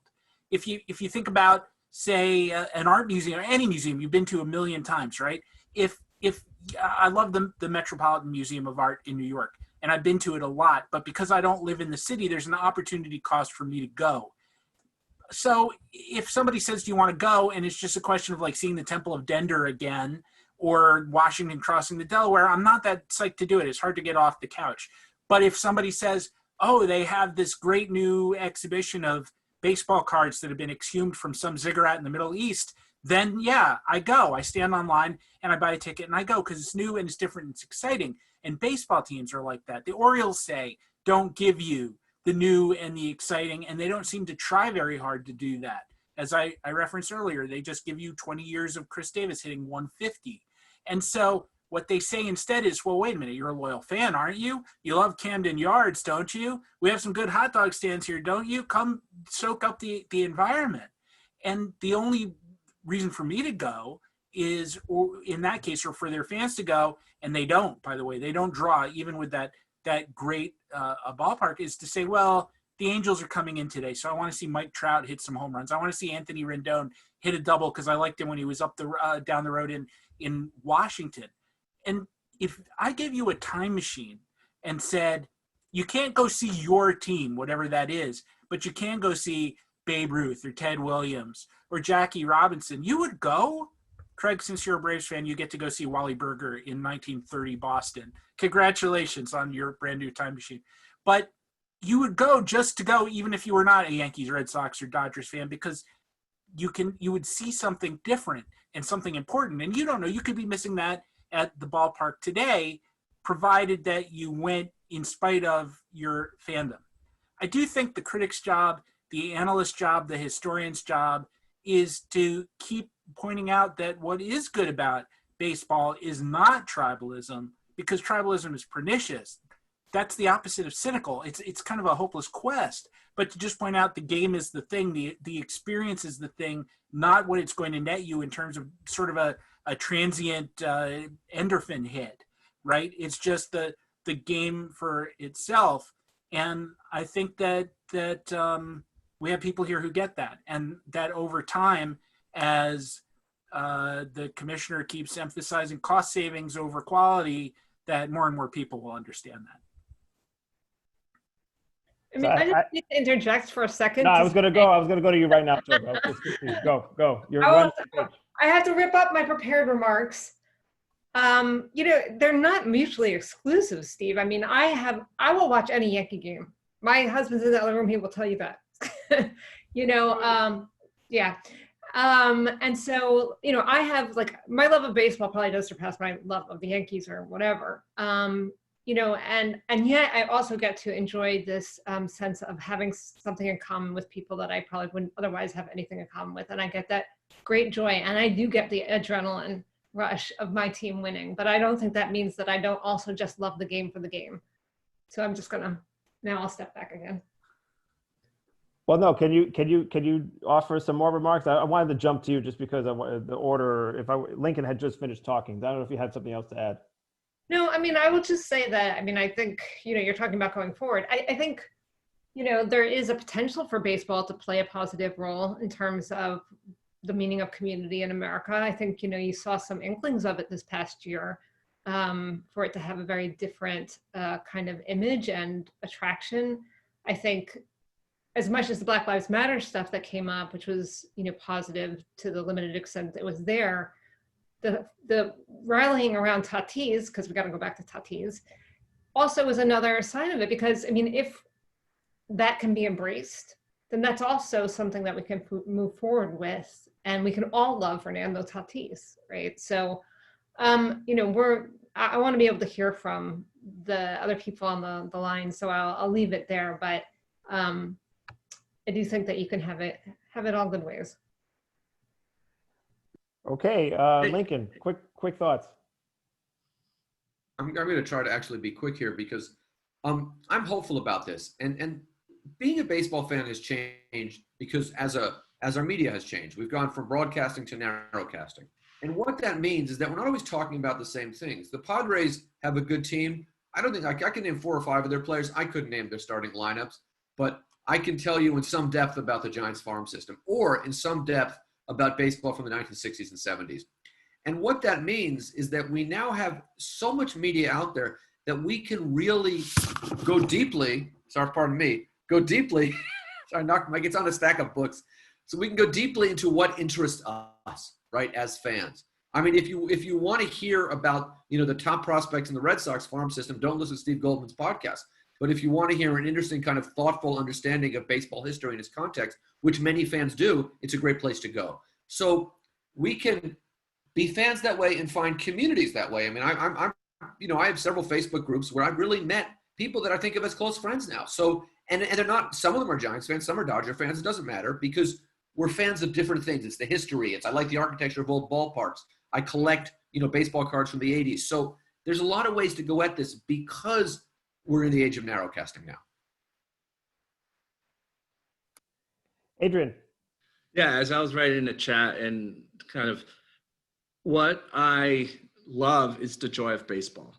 If you think about, say, an art museum or any museum you've been to a million times, right? If I love the Metropolitan Museum of Art in New York, and I've been to it a lot, but because I don't live in the city, there's an opportunity cost for me to go. So if somebody says, do you want to go? And it's just a question of like seeing the Temple of Dender again, or Washington crossing the Delaware, I'm not that psyched to do it. It's hard to get off the couch. But if somebody says, oh, they have this great new exhibition of baseball cards that have been exhumed from some ziggurat in the Middle East, then yeah, I go. I stand online and I buy a ticket and I go because it's new and it's different and it's exciting. And baseball teams are like that. The Orioles say, don't give you the new and the exciting, and they don't seem to try very hard to do that. As I referenced earlier, they just give you 20 years of Chris Davis hitting 150. And so what they say instead is, well, wait a minute, you're a loyal fan, aren't you? You love Camden Yards, don't you? We have some good hot dog stands here, don't you? Come soak up the environment. And the only reason for me to go is, or in that case, or for their fans to go, and they don't, by the way, they don't draw, even with that great a ballpark, is to say, well, the Angels are coming in today, so I want to see Mike Trout hit some home runs. I want to see Anthony Rendon hit a double because I liked him when he was up down the road in Washington. And if I gave you a time machine and said, you can't go see your team, whatever that is, but you can go see Babe Ruth or Ted Williams or Jackie Robinson, you would go? Craig, since you're a Braves fan, you get to go see Wally Berger in 1930 Boston. Congratulations on your brand new time machine. But you would go just to go, even if you were not a Yankees, Red Sox, or Dodgers fan, because you would see something different and something important. And you don't know, you could be missing that at the ballpark today, provided that you went in spite of your fandom. I do think the critic's job, the analyst's job, the historian's job is to keep pointing out that what is good about baseball is not tribalism, because tribalism is pernicious. That's the opposite of cynical. It's kind of a hopeless quest. But to just point out the game is the thing, the experience is the thing, not what it's going to net you in terms of sort of a transient endorphin hit, right? It's just the game for itself. And I think that we have people here who get that, and that over time, as the commissioner keeps emphasizing cost savings over quality, that more and more people will understand that. I mean, I just need to interject for a second. No, I was gonna go to you right now, Joe. Go. I have to rip up my prepared remarks. They're not mutually exclusive, Steve. I mean, I will watch any Yankee game. My husband's in the other room. He will tell you that. Yeah. And so, I have my love of baseball probably does surpass my love of the Yankees or whatever. And yet I also get to enjoy this sense of having something in common with people that I probably wouldn't otherwise have anything in common with. And I get that great joy. And I do get the adrenaline rush of my team winning, but I don't think that means that I don't also just love the game for the game. So I'm just now I'll step back again. Well, no, can you offer some more remarks? I wanted to jump to you just because of the order. Lincoln had just finished talking. I don't know if you had something else to add. No, I mean, I will just say that, I think, you're talking about going forward. I think, there is a potential for baseball to play a positive role in terms of the meaning of community in America. I think, you saw some inklings of it this past year, for it to have a very different kind of image and attraction. I think as much as the Black Lives Matter stuff that came up, which was, positive to the limited extent that it was there, the rallying around Tatis, because we got to go back to Tatis, also was another sign of it. Because, if that can be embraced, then that's also something that we can move forward with, and we can all love Fernando Tatis, right? So, I want to be able to hear from the other people on the line, so I'll leave it there. But I do think that you can have it all good ways. Okay, Lincoln, quick thoughts. I'm going to try to actually be quick here because I'm hopeful about this. And being a baseball fan has changed because as our media has changed, we've gone from broadcasting to narrowcasting. And what that means is that we're not always talking about the same things. The Padres have a good team. I don't think I can name 4 or 5 of their players. I couldn't name their starting lineups, but I can tell you in some depth about the Giants farm system, or in some depth about baseball from the 1960s and 70s. And what that means is that we now have so much media out there that we can really go deeply. Sorry, pardon me. Go deeply. Sorry, Mike, it's on a stack of books. So we can go deeply into what interests us, right, as fans. I mean, if you want to hear about, the top prospects in the Red Sox farm system, don't listen to Steve Goldman's podcast. But if you want to hear an interesting kind of thoughtful understanding of baseball history and its context, which many fans do, it's a great place to go. So we can be fans that way and find communities that way. I mean, I have several Facebook groups where I've really met people that I think of as close friends now. So, and they're not, some of them are Giants fans, some are Dodger fans. It doesn't matter because we're fans of different things. It's the history. I like the architecture of old ballparks. I collect, baseball cards from the 80s. So there's a lot of ways to go at this because we're in the age of narrowcasting now. Adrian. Yeah, as I was writing in the chat, and kind of what I love is the joy of baseball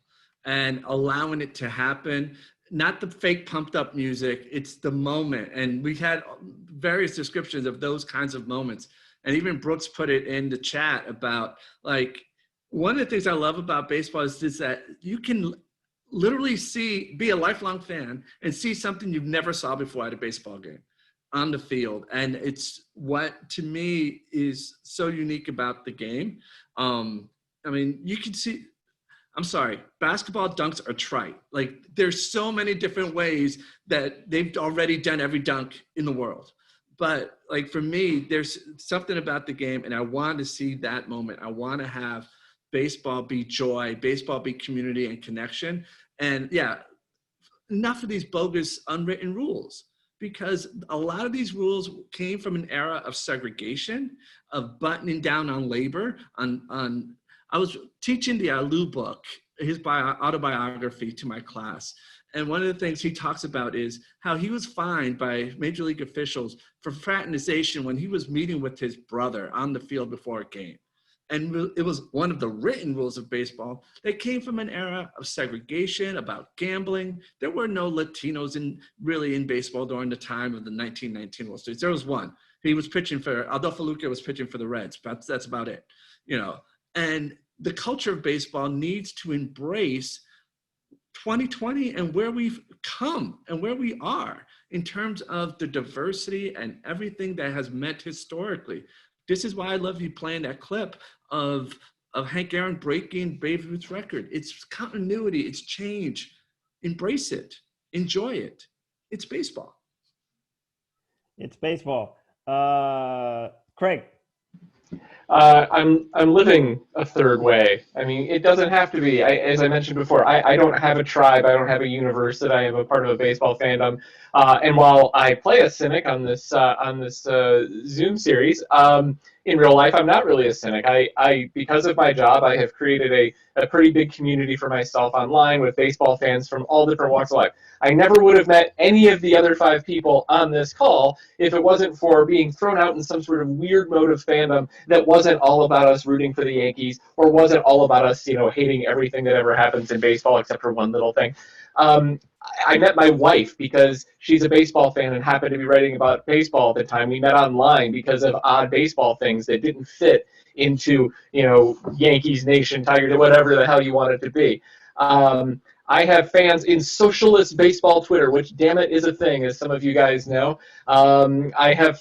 and allowing it to happen. Not the fake pumped up music, it's the moment. And we had various descriptions of those kinds of moments. And even Brooks put it in the chat about, like, one of the things I love about baseball is that you can literally be a lifelong fan and see something you've never saw before at a baseball game on the field. And it's what, to me, is so unique about the game. I mean, you can see, I'm sorry, basketball dunks are trite. Like, there's so many different ways that they've already done every dunk in the world. But, like, for me, there's something about the game, and I want to see that moment. I want to have baseball be joy, baseball be community and connection. And, yeah, enough of these bogus unwritten rules, because a lot of these rules came from an era of segregation, of buttoning down on labor, I was teaching the Alou book, his autobiography, to my class. And one of the things he talks about is how he was fined by major league officials for fraternization when he was meeting with his brother on the field before a game. And it was one of the written rules of baseball that came from an era of segregation, about gambling. There were no Latinos really in baseball during the time of the 1919 World Series. There was one. He was pitching for, Adolfo Luque was pitching for the Reds, but that's about it, And the culture of baseball needs to embrace 2020 and where we've come and where we are in terms of the diversity and everything that has meant historically. This is why I love you playing that clip of Hank Aaron breaking Babe Ruth's record. It's continuity, it's change. Embrace it, enjoy it. It's baseball. It's baseball. Craig. I'm living a third way. I mean, it doesn't have to be. As I mentioned before, I don't have a tribe. I don't have a universe that I am a part of a baseball fandom. And while I play a cynic on this Zoom series, in real life, I'm not really a cynic. I because of my job, I have created a pretty big community for myself online with baseball fans from all different walks of life. I never would have met any of the other 5 people on this call if it wasn't for being thrown out in some sort of weird mode of fandom that wasn't all about us rooting for the Yankees or wasn't all about us, hating everything that ever happens in baseball except for one little thing. I met my wife because she's a baseball fan and happened to be writing about baseball at the time. We met online because of odd baseball things that didn't fit into, Yankees Nation, Tigers, whatever the hell you want it to be. I have fans in socialist baseball Twitter, which, damn it, is a thing, as some of you guys know. I have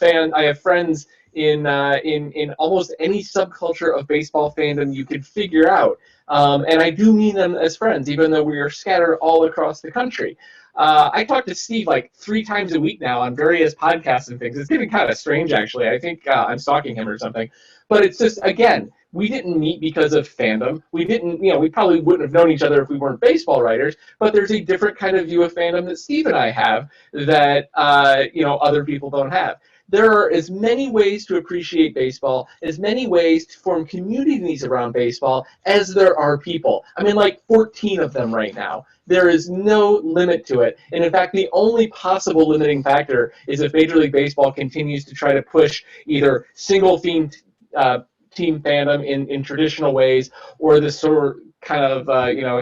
friends in almost any subculture of baseball fandom you could figure out. And I do mean them as friends, even though we are scattered all across the country. I talk to Steve like 3 times a week now on various podcasts and things. It's getting kind of strange, actually. I think I'm stalking him or something. But it's just, again, we didn't meet because of fandom. We didn't, we probably wouldn't have known each other if we weren't baseball writers, but there's a different kind of view of fandom that Steve and I have that, other people don't have. There are as many ways to appreciate baseball, as many ways to form communities around baseball as there are people. I mean, like 14 of them right now. There is no limit to it. And in fact, the only possible limiting factor is if Major League Baseball continues to try to push either single team fandom in traditional ways, or this sort of kind of,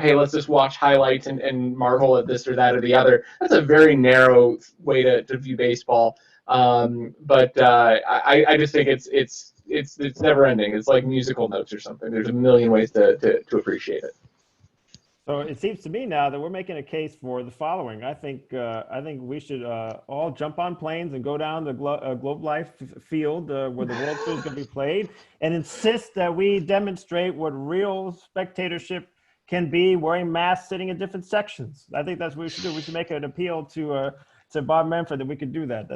hey, let's just watch highlights and marvel at this or that or the other. That's a very narrow way to view baseball. But I just think it's never ending. It's like musical notes or something. There's a million ways to appreciate it. So it seems to me now that we're making a case for the following. I think we should all jump on planes and go down the Globe Life field where the World Series is going to be played, and insist that we demonstrate what real spectatorship can be, wearing masks, sitting in different sections. I think that's what we should do. We should make an appeal to Bob Manfred that we could do that.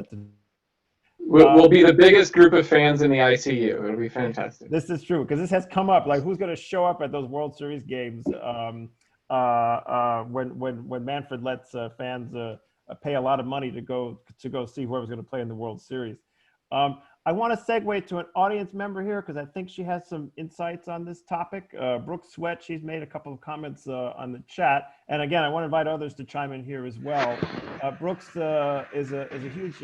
We'll be the biggest group of fans in the ICU. It'll be fantastic. This is true because this has come up. Like, who's going to show up at those World Series games when Manfred lets fans pay a lot of money to go see whoever's going to play in the World Series? I want to segue to an audience member here because I think she has some insights on this topic. Brooke Sweat, she's made a couple of comments on the chat, and again, I want to invite others to chime in here as well. Brooks is a huge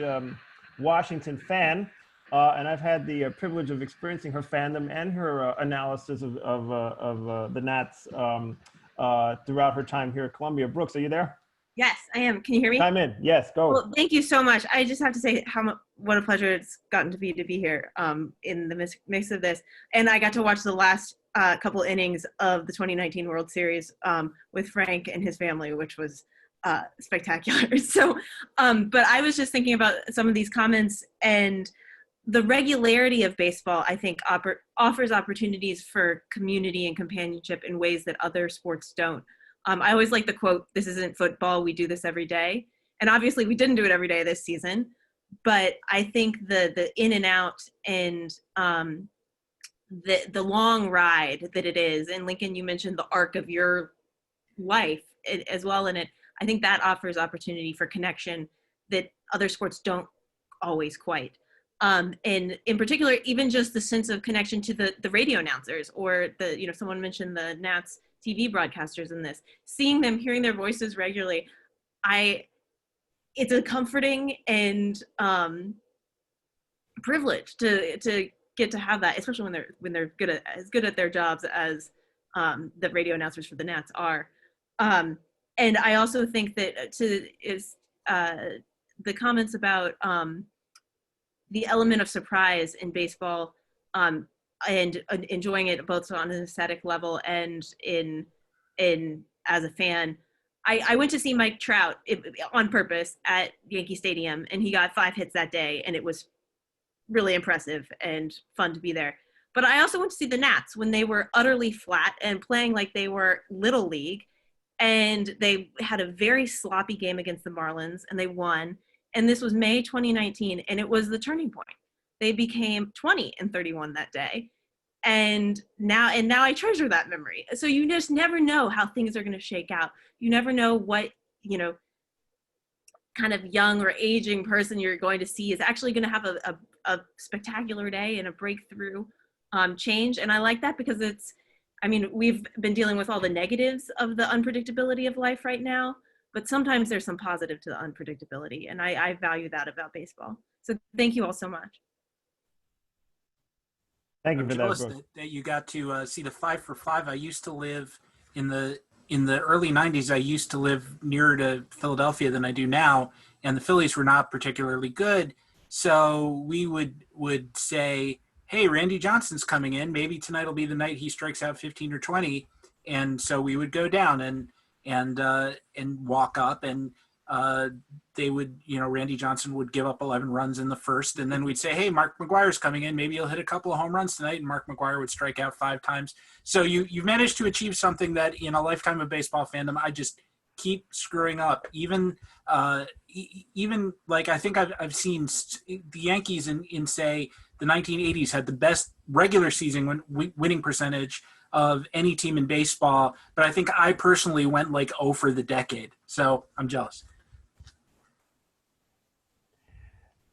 Washington fan, and I've had the privilege of experiencing her fandom and her analysis of the Nats throughout her time here at Columbia. Brooks, are you there? Yes, I am. Can you hear me? Chime in. Yes, go. Well, thank you so much. I just have to say what a pleasure it's gotten to be here in the mix of this. And I got to watch the last couple innings of the 2019 World Series with Frank and his family, which was spectacular. So, but I was just thinking about some of these comments, and the regularity of baseball, I think, offers opportunities for community and companionship in ways that other sports don't. I always like the quote, "This isn't football, we do this every day." And obviously we didn't do it every day this season, but I think the in and out and the long ride that it is, and Lincoln, you mentioned the arc of your life as well in it. I think that offers opportunity for connection that other sports don't always quite. And in particular, even just the sense of connection to the radio announcers, or someone mentioned the Nats TV broadcasters in this, seeing them, hearing their voices regularly, it's a comforting and privilege to get to have that, especially when they're as good at their jobs as the radio announcers for the Nats are. And I also think that the comments about the element of surprise in baseball, and enjoying it both on an aesthetic level and in as a fan. I went to see Mike Trout on purpose at Yankee Stadium, and he got 5 hits that day, and it was really impressive and fun to be there. But I also went to see the Nats when they were utterly flat and playing like they were Little League, and they had a very sloppy game against the Marlins, and they won. And this was May 2019, and it was the turning point. They became 20-31 that day. And now I treasure that memory. So you just never know how things are going to shake out. You never know what, kind of young or aging person you're going to see is actually going to have a spectacular day and a breakthrough change. And I like that because we've been dealing with all the negatives of the unpredictability of life right now, but sometimes there's some positive to the unpredictability. And I value that about baseball. So thank you all so much. Thank you I'm for jealous that. that you got to see the 5 for 5. I used to live in the early 90s. I used to live nearer to Philadelphia than I do now, and the Phillies were not particularly good. So we would say, "Hey, Randy Johnson's coming in. Maybe tonight will be the night he strikes out 15 or 20." And so we would go down and walk up, and they would, Randy Johnson would give up 11 runs in the first, and then we'd say, "Hey, Mark McGwire's coming in. Maybe he'll hit a couple of home runs tonight," and Mark McGwire would strike out 5 times. So you've managed to achieve something that in a lifetime of baseball fandom, I just keep screwing up. Even like I think I've seen the Yankees in say the 1980s had the best regular season winning percentage of any team in baseball, but I think I personally went like 0 for the decade. So I'm jealous.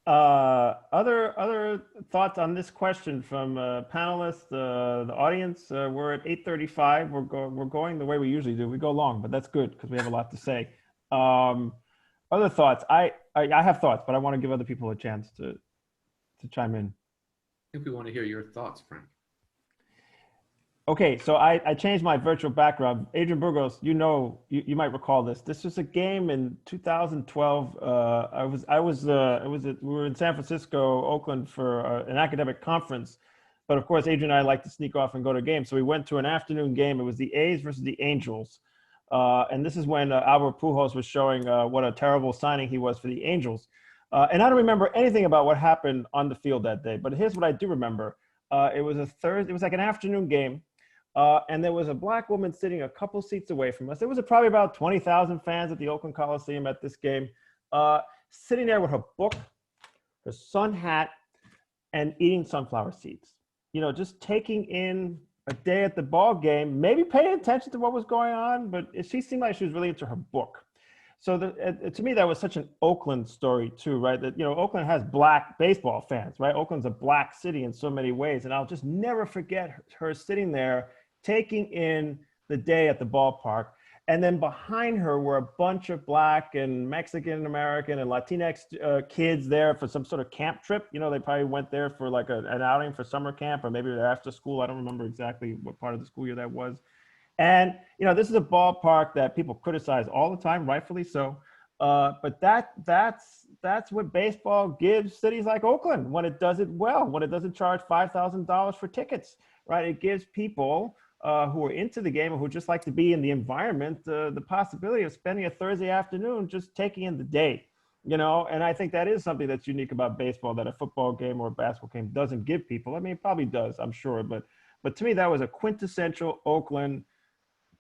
Other thoughts on this question from panelists, the audience? We're at 8:35. We're going the way we usually do. We go long, but that's good because we have a lot to say. Other thoughts? I have thoughts, but I want to give other people a chance to chime in. I think we want to hear your thoughts, Frank. Okay, so I changed my virtual background. Adrian Burgos, you might recall this. This was a game in 2012. We were in San Francisco, Oakland for an academic conference, but of course, Adrian and I like to sneak off and go to games. So we went to an afternoon game. It was the A's versus the Angels. And this is when Albert Pujols was showing what a terrible signing he was for the Angels. And I don't remember anything about what happened on the field that day, but here's what I do remember. It was a Thursday, it was like an afternoon game. And there was a black woman sitting a couple seats away from us. There was probably about 20,000 fans at the Oakland Coliseum at this game, sitting there with her book, her sun hat, and eating sunflower seeds. You know, just taking in a day at the ball game, maybe paying attention to what was going on, but she seemed like she was really into her book. So to me, that was such an Oakland story too, right? That, you know, Oakland has black baseball fans, right? Oakland's a black city in so many ways. And I'll just never forget her sitting there, taking in the day at the ballpark. And then behind her were a bunch of black and Mexican American and Latinx kids there for some sort of camp trip. You know, they probably went there for like an outing for summer camp, or maybe they're after school. I don't remember exactly what part of the school year that was. And, you know, this is a ballpark that people criticize all the time, rightfully so. But that's what baseball gives cities like Oakland when it does it well, when it doesn't charge $5,000 for tickets, right? It gives people who are into the game and who just like to be in the environment, the possibility of spending a Thursday afternoon just taking in the day, you know. And I think that is something that's unique about baseball that a football game or a basketball game doesn't give people. I mean, it probably does, I'm sure, but to me, that was a quintessential Oakland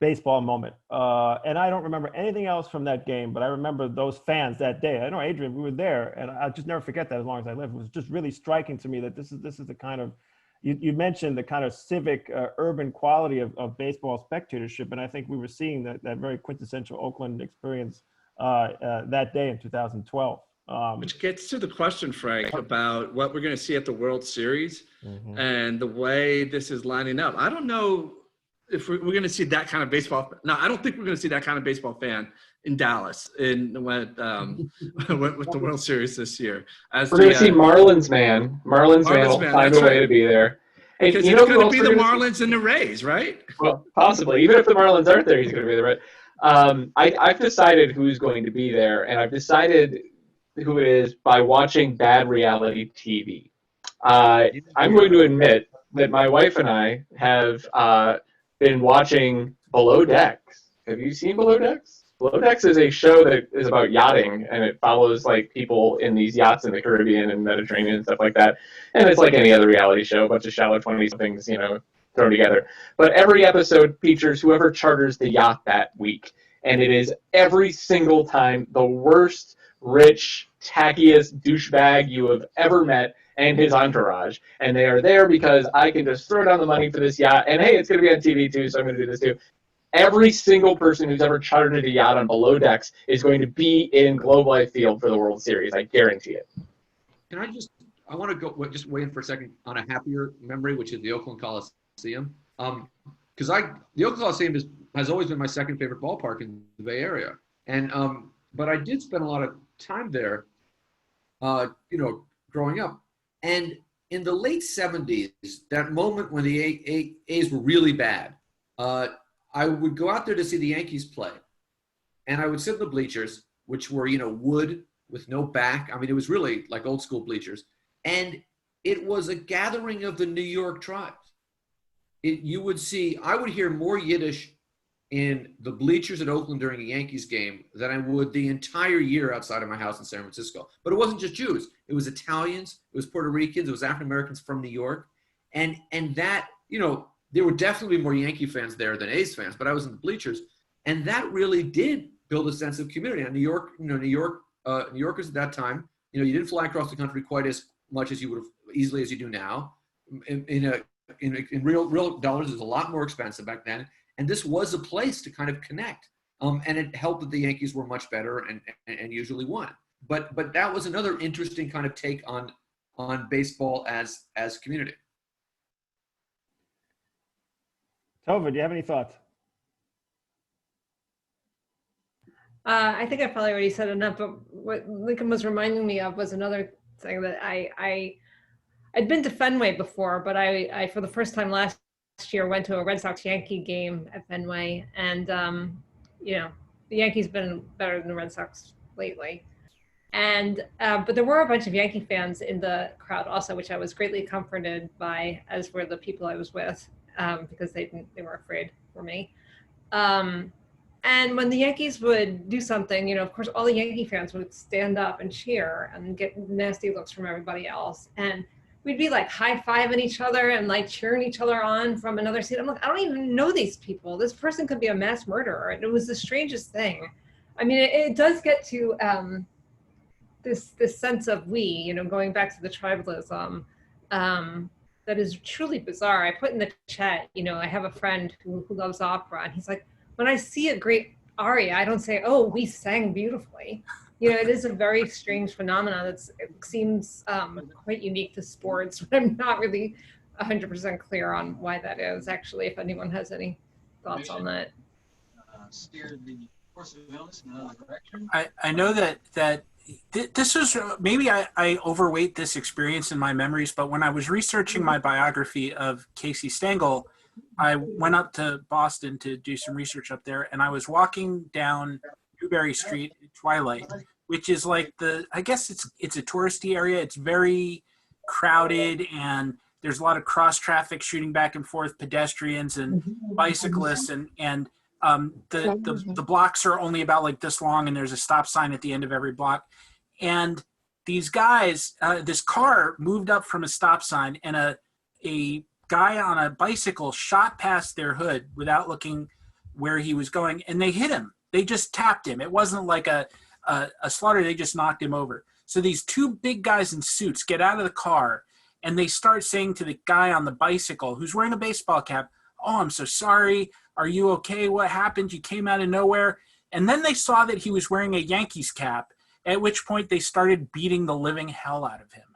baseball moment. And I don't remember anything else from that game, but I remember those fans that day. I know, Adrian, we were there, and I'll just never forget that as long as I live. It was just really striking to me that this is the kind of, you mentioned the kind of civic, urban quality of baseball spectatorship, and I think we were seeing that very quintessential Oakland experience that day in 2012. Which gets to the question, Frank, about what we're going to see at the World Series and the way this is lining up. I don't know if we're going to see that kind of baseball. No, I don't think we're going to see that kind of baseball fan in Dallas with the World Series this year. We're going to see Marlins man. Marlins man will find a way to be there. Hey, because it's going to be the Marlins and the Rays, right? Well, possibly. Even if the Marlins aren't there, he's going to be there, right? I've decided who's going to be there, and I've decided who it is by watching bad reality TV. I'm going to admit that my wife and I have been watching Below Decks. Have you seen Below Decks? Below Decks is a show that is about yachting, and it follows like people in these yachts in the Caribbean and Mediterranean and stuff like that. And it's like any other reality show, a bunch of shallow 20-somethings, you know, thrown together. But every episode features whoever charters the yacht that week, and it is every single time the worst, rich, tackiest douchebag you have ever met and his entourage. And they are there because I can just throw down the money for this yacht, and hey, it's going to be on TV too, so I'm going to do this too. Every single person who's ever chartered a yacht on Below Decks is going to be in Globe Life Field for the World Series. I guarantee it. Can I want to go just wait in for a second on a happier memory, which is the Oakland Coliseum. Because the Oakland Coliseum has always been my second favorite ballpark in the Bay Area. And but I did spend a lot of time there, you know, growing up. And in the late 70s, that moment when the A's were really bad, I would go out there to see the Yankees play. And I would sit in the bleachers, which were, you know, wood with no back. I mean, it was really like old school bleachers. And it was a gathering of the New York tribes. I would hear more Yiddish in the bleachers at Oakland during a Yankees game than I would the entire year outside of my house in San Francisco. But it wasn't just Jews. It was Italians, it was Puerto Ricans, it was African Americans from New York. And that, you know, there were definitely more Yankee fans there than A's fans, but I was in the bleachers. And that really did build a sense of community. And New Yorkers at that time, you know, you didn't fly across the country quite as much as you would have easily as you do now. In real dollars, it was a lot more expensive back then. And this was a place to kind of connect. And it helped that the Yankees were much better and usually won. But that was another interesting kind of take on baseball as community. Tova, do you have any thoughts? I think I probably already said enough, but what Lincoln was reminding me of was another thing that I'd been to Fenway before, but I for the first time last year went to a Red Sox Yankee game at Fenway, and you know, the Yankees been better than the Red Sox lately. And but there were a bunch of Yankee fans in the crowd also, which I was greatly comforted by, as were the people I was with, because they weren't afraid for me. And when the Yankees would do something, you know, of course, all the Yankee fans would stand up and cheer and get nasty looks from everybody else. And we'd be like high-fiving each other and like cheering each other on from another seat. I'm like, I don't even know these people. This person could be a mass murderer. And it was the strangest thing. I mean, it does get to this sense of we, you know, going back to the tribalism, that is truly bizarre. I put in the chat, you know, I have a friend who loves opera, and he's like, when I see a great aria, I don't say, oh, we sang beautifully. You know, it is a very strange phenomenon. It seems quite unique to sports, but I'm not really 100% clear on why that is, actually, if anyone has any thoughts on that. Steer the course of illness in another direction. I know that this was, maybe I overweight this experience in my memories, but when I was researching my biography of Casey Stengel, I went up to Boston to do some research up there, and I was walking down Newbury Street at twilight, which is like I guess it's a touristy area. It's very crowded, and there's a lot of cross traffic shooting back and forth, pedestrians and bicyclists, and the blocks are only about like this long, and there's a stop sign at the end of every block. And these guys, this car moved up from a stop sign, and a guy on a bicycle shot past their hood without looking where he was going, and they hit him. They just tapped him. It wasn't like a slaughter. They just knocked him over. So these two big guys in suits get out of the car, and they start saying to the guy on the bicycle who's wearing a baseball cap, "Oh, I'm so sorry. Are you okay? What happened? You came out of nowhere." And then they saw that he was wearing a Yankees cap, at which point they started beating the living hell out of him.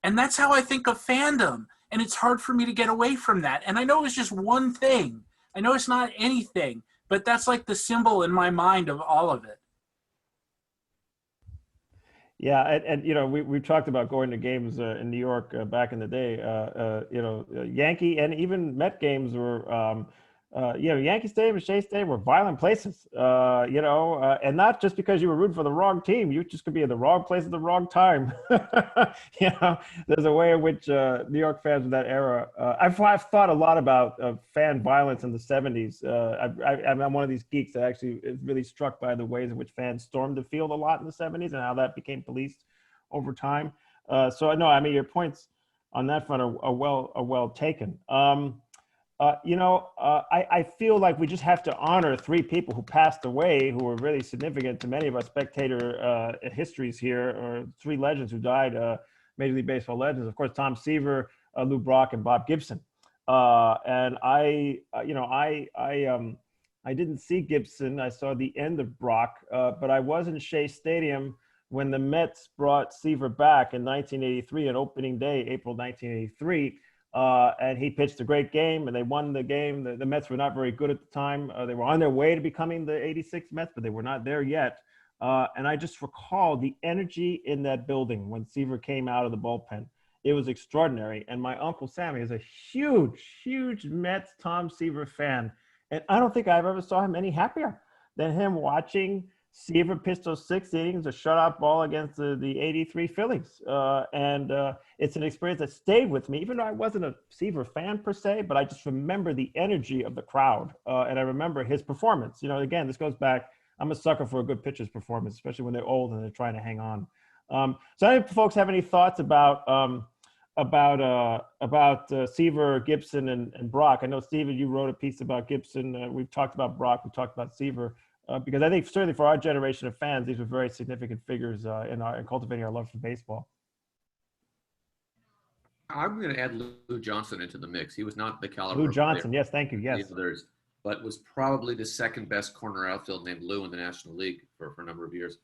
And that's how I think of fandom. And it's hard for me to get away from that. And I know it's just one thing. I know it's not anything, but that's like the symbol in my mind of all of it. Yeah, and you know, we've talked about going to games in New York back in the day. You know, Yankee and even Met games were, you know, Yankee Stadium and Shea Stadium were violent places. You know, and not just because you were rooting for the wrong team, you just could be in the wrong place at the wrong time. You know, there's a way in which New York fans of that era. I've thought a lot about fan violence in the '70s. I'm one of these geeks that actually is really struck by the ways in which fans stormed the field a lot in the '70s and how that became policed over time. So no, I mean, your points on that front are well taken. You know, I feel like we just have to honor three people who passed away, who were really significant to many of our spectator histories here, or three legends who died, Major League Baseball legends. Of course, Tom Seaver, Lou Brock, and Bob Gibson. And you know, I didn't see Gibson. I saw the end of Brock, but I was in Shea Stadium when the Mets brought Seaver back in 1983, on opening day, April 1983. And he pitched a great game, and they won the game. The Mets were not very good at the time. They were on their way to becoming the '86 Mets, but they were not there yet. And I just recall the energy in that building when Seaver came out of the bullpen. It was extraordinary. And my Uncle Sammy is a huge Mets Tom Seaver fan. And I don't think I've ever saw him any happier than him watching Seaver pitched those 6 innings, a shutout ball against the '83 Phillies. And it's an experience that stayed with me, even though I wasn't a Seaver fan per se, but I just remember the energy of the crowd. And I remember his performance. You know, again, this goes back, I'm a sucker for a good pitcher's performance, especially when they're old and they're trying to hang on. So any folks have any thoughts about Seaver, Gibson, and Brock? I know, Steven, you wrote a piece about Gibson. We've talked about Brock. We talked about Seaver. Because I think certainly for our generation of fans, these were very significant figures in cultivating our love for baseball. I'm going to add Lou Johnson into the mix. He was not the caliber. Lou Johnson, yes, thank you, yes. Others, but was probably the second best corner outfield named Lou in the National League for a number of years.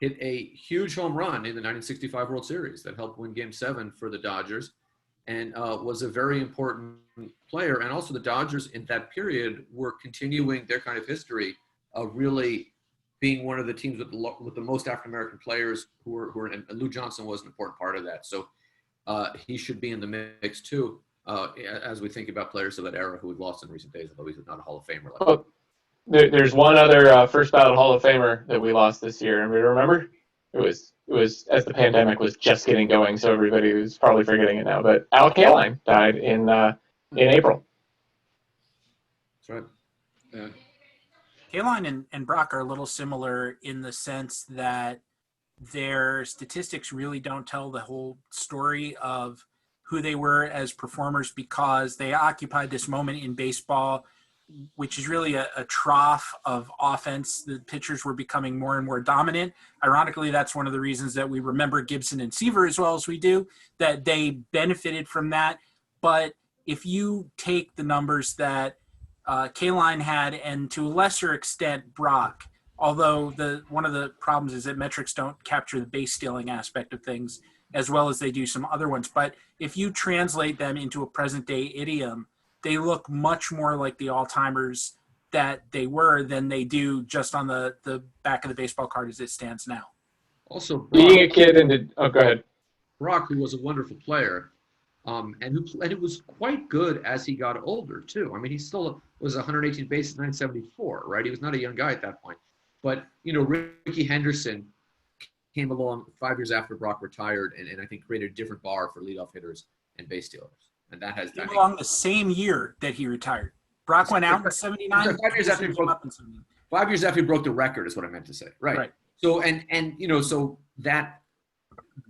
Hit a huge home run in the 1965 World Series that helped win Game 7 for the Dodgers, and was a very important player. And also the Dodgers in that period were continuing their kind of history of really being one of the teams with the most African-American players who were, and Lou Johnson was an important part of that. So he should be in the mix too, as we think about players of that era who we've lost in recent days, although he's not a Hall of Famer. Well, there's one other first ballot Hall of Famer that we lost this year, and we remember it was as the pandemic was just getting going, so everybody was probably forgetting it now. But Al Kaline died in April. That's right. Kaline and Brock are a little similar in the sense that their statistics really don't tell the whole story of who they were as performers, because they occupied this moment in baseball, which is really a trough of offense. The pitchers were becoming more and more dominant. Ironically, that's one of the reasons that we remember Gibson and Seaver as well as we do, that they benefited from that. But if you take the numbers that Kaline had, and to a lesser extent Brock, although one of the problems is that metrics don't capture the base stealing aspect of things as well as they do some other ones. But if you translate them into a present day idiom, they look much more like the all-timers that they were than they do just on the back of the baseball card as it stands now. Also, Being a kid and go ahead. Brock, who was a wonderful player, and it was quite good as he got older too. I mean, he still was 118 bases, 974, right? He was not a young guy at that point. But Ricky Henderson came along 5 years after Brock retired, and I think created a different bar for leadoff hitters and base stealers. And that has came along the same year that he retired. Brock went out in 79. 5 years after he broke. 5 years after he broke the record is what I meant to say. Right. So so that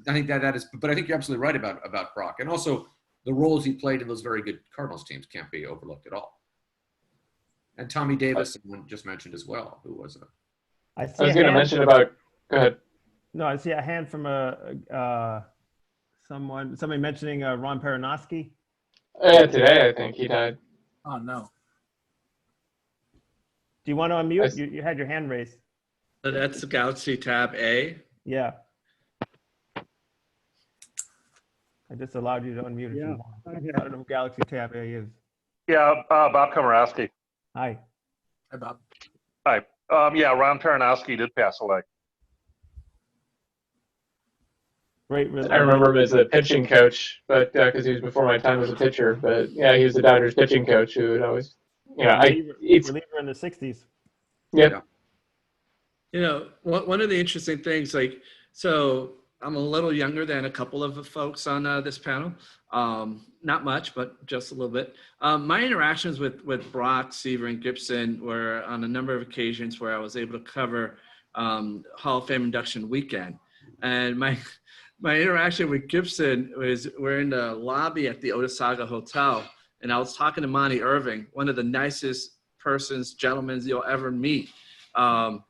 I think that is. But I think you're absolutely right about Brock, and also the roles he played in those very good Cardinals teams can't be overlooked at all. And Tommy Davis, someone just mentioned as well, who was a. I was going to mention about. Go ahead. No, I see a hand from somebody mentioning Ron Peronoski. Today I think he died. Oh no. Do you want to unmute? You had your hand raised. So that's Galaxy Tab A. Yeah. I just allowed you to unmute if you want. I don't know what Galaxy Tab A is. Yeah, Bob Komorowski. Hi. Hi, Bob. Hi. Yeah, Ron Peronoski did pass away. Great. I remember him as a pitching coach, but because he was before my time as a pitcher. But yeah, he was the Dodgers pitching coach who would always, reliever in the 60s. Yep. One of the interesting things, so I'm a little younger than a couple of the folks on this panel. Not much, but just a little bit. My interactions with Brock, Seaver, and Gibson were on a number of occasions where I was able to cover Hall of Fame induction weekend. And my interaction with Gibson was, we're in the lobby at the Otissaga Hotel, and I was talking to Monty Irving, one of the nicest gentlemen you'll ever meet. And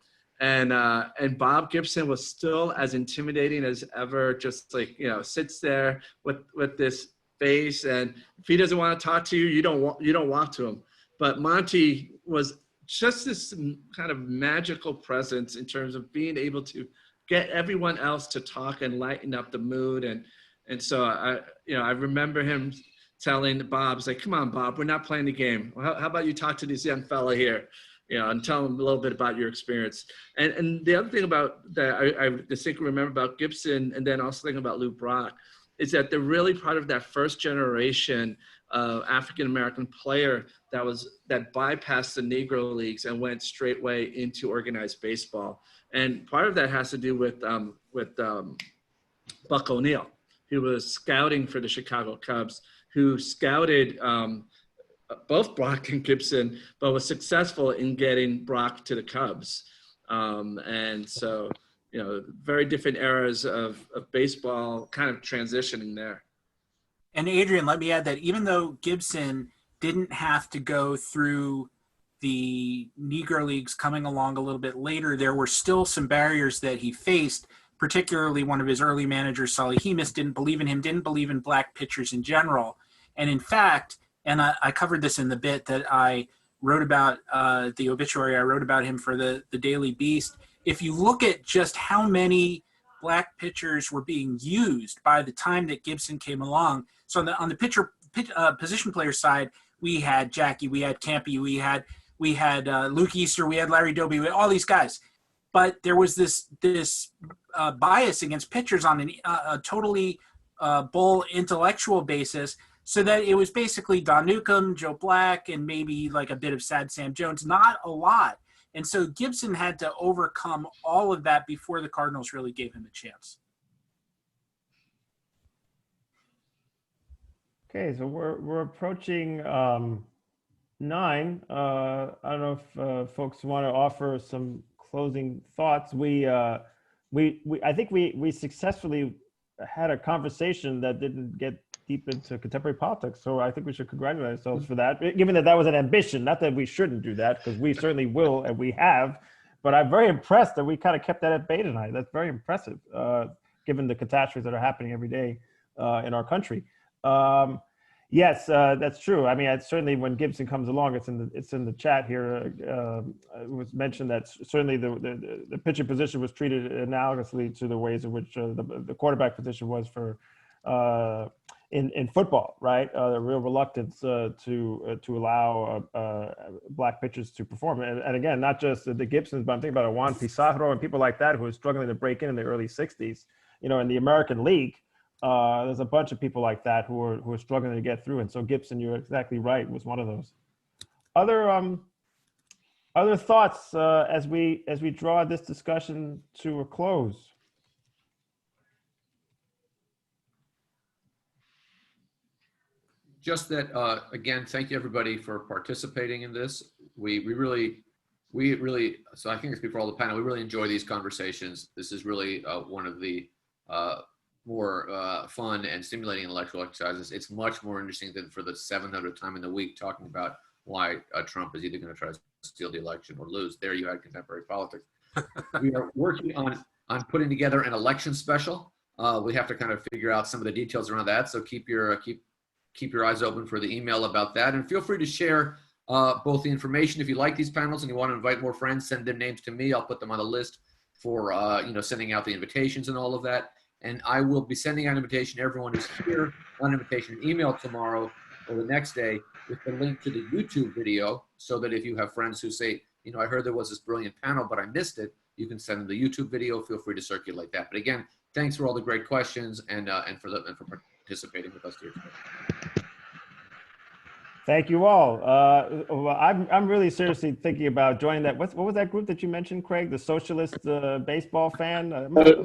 Bob Gibson was still as intimidating as ever, just sits there with this face, and if he doesn't want to talk to you, you don't walk to him. But Monty was just this kind of magical presence in terms of being able to get everyone else to talk and lighten up the mood. And so I remember him telling Bob, like, come on, Bob, we're not playing the game. Well, how about you talk to this young fella here, and tell him a little bit about your experience. And the other thing about that I distinctly remember about Gibson, and then also thinking about Lou Brock, is that they're really part of that first generation of African-American player that bypassed the Negro leagues and went straightway into organized baseball. And part of that has to do with Buck O'Neill, who was scouting for the Chicago Cubs, who scouted both Brock and Gibson, but was successful in getting Brock to the Cubs. And so, very different eras of baseball kind of transitioning there. And Adrian, let me add that even though Gibson didn't have to go through the Negro Leagues coming along a little bit later, there were still some barriers that he faced, particularly one of his early managers, Solly Hemus, didn't believe in him, didn't believe in black pitchers in general. And in fact, and I covered this in the bit that I wrote about, the obituary I wrote about him for the Daily Beast. If you look at just how many black pitchers were being used by the time that Gibson came along, so on the position player side, we had Jackie, we had Campy, we had Luke Easter, we had Larry Doby, we had all these guys. But there was this bias against pitchers on a totally bull intellectual basis, so that it was basically Don Newcomb, Joe Black, and maybe like a bit of Sad Sam Jones, not a lot. And so Gibson had to overcome all of that before the Cardinals really gave him a chance. Okay, so we're approaching 9. I don't know if folks want to offer some closing thoughts. I think we successfully had a conversation that didn't get deep into contemporary politics. So I think we should congratulate ourselves for that, given that that was an ambition. Not that we shouldn't do that, because we certainly will, and we have. But I'm very impressed that we kind of kept that at bay tonight. That's very impressive, given the catastrophes that are happening every day in our country. Yes, that's true. I mean, certainly when Gibson comes along, it's in the chat here. It was mentioned that certainly the pitcher position was treated analogously to the ways in which the quarterback position was for in football, right? The real reluctance to allow black pitchers to perform, and again, not just the Gibsons, but I'm thinking about Juan Pizarro and people like that who were struggling to break in the early '60s. You know, in the American League. There's a bunch of people like that who are struggling to get through, and so Gibson, you're exactly right, was one of those. Other thoughts as we draw this discussion to a close? Just that again, thank you everybody for participating in this. We really, so I think I speak for all the panel. We really enjoy these conversations. This is really one of the more fun and stimulating intellectual exercises. It's much more interesting than for the 700th time in the week talking about why Trump is either going to try to steal the election or lose. There you had contemporary politics. We are working on putting together an election special. We have to kind of figure out some of the details around that. So keep your eyes open for the email about that, and feel free to share both the information. If you like these panels and you want to invite more friends, send their names to me. I'll put them on the list for sending out the invitations and all of that. And I will be sending out an invitation to everyone who's here, an invitation email tomorrow or the next day with the link to the YouTube video, so that if you have friends who say, I heard there was this brilliant panel, but I missed it, you can send them the YouTube video. Feel free to circulate that. But again, thanks for all the great questions and for participating with us here today. Thank you all. I'm really seriously thinking about joining that. What was that group that you mentioned, Craig? The Socialist Baseball Fan?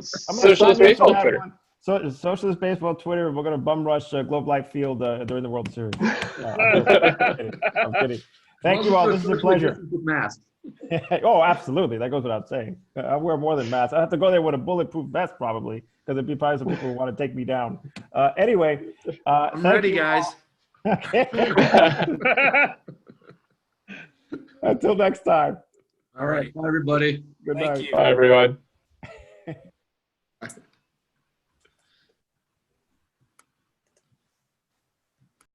Socialist Baseball Twitter. Socialist Baseball Twitter. We're going to bum rush Globe Life Field during the World Series. I'm kidding. Thank you all. This is a pleasure. Oh, absolutely. That goes without saying. I wear more than masks. I have to go there with a bulletproof vest probably, because there'd be probably some people who want to take me down. Anyway. I'm ready, guys. Okay. Until next time. All right. Bye, everybody. Good night. Bye, everyone.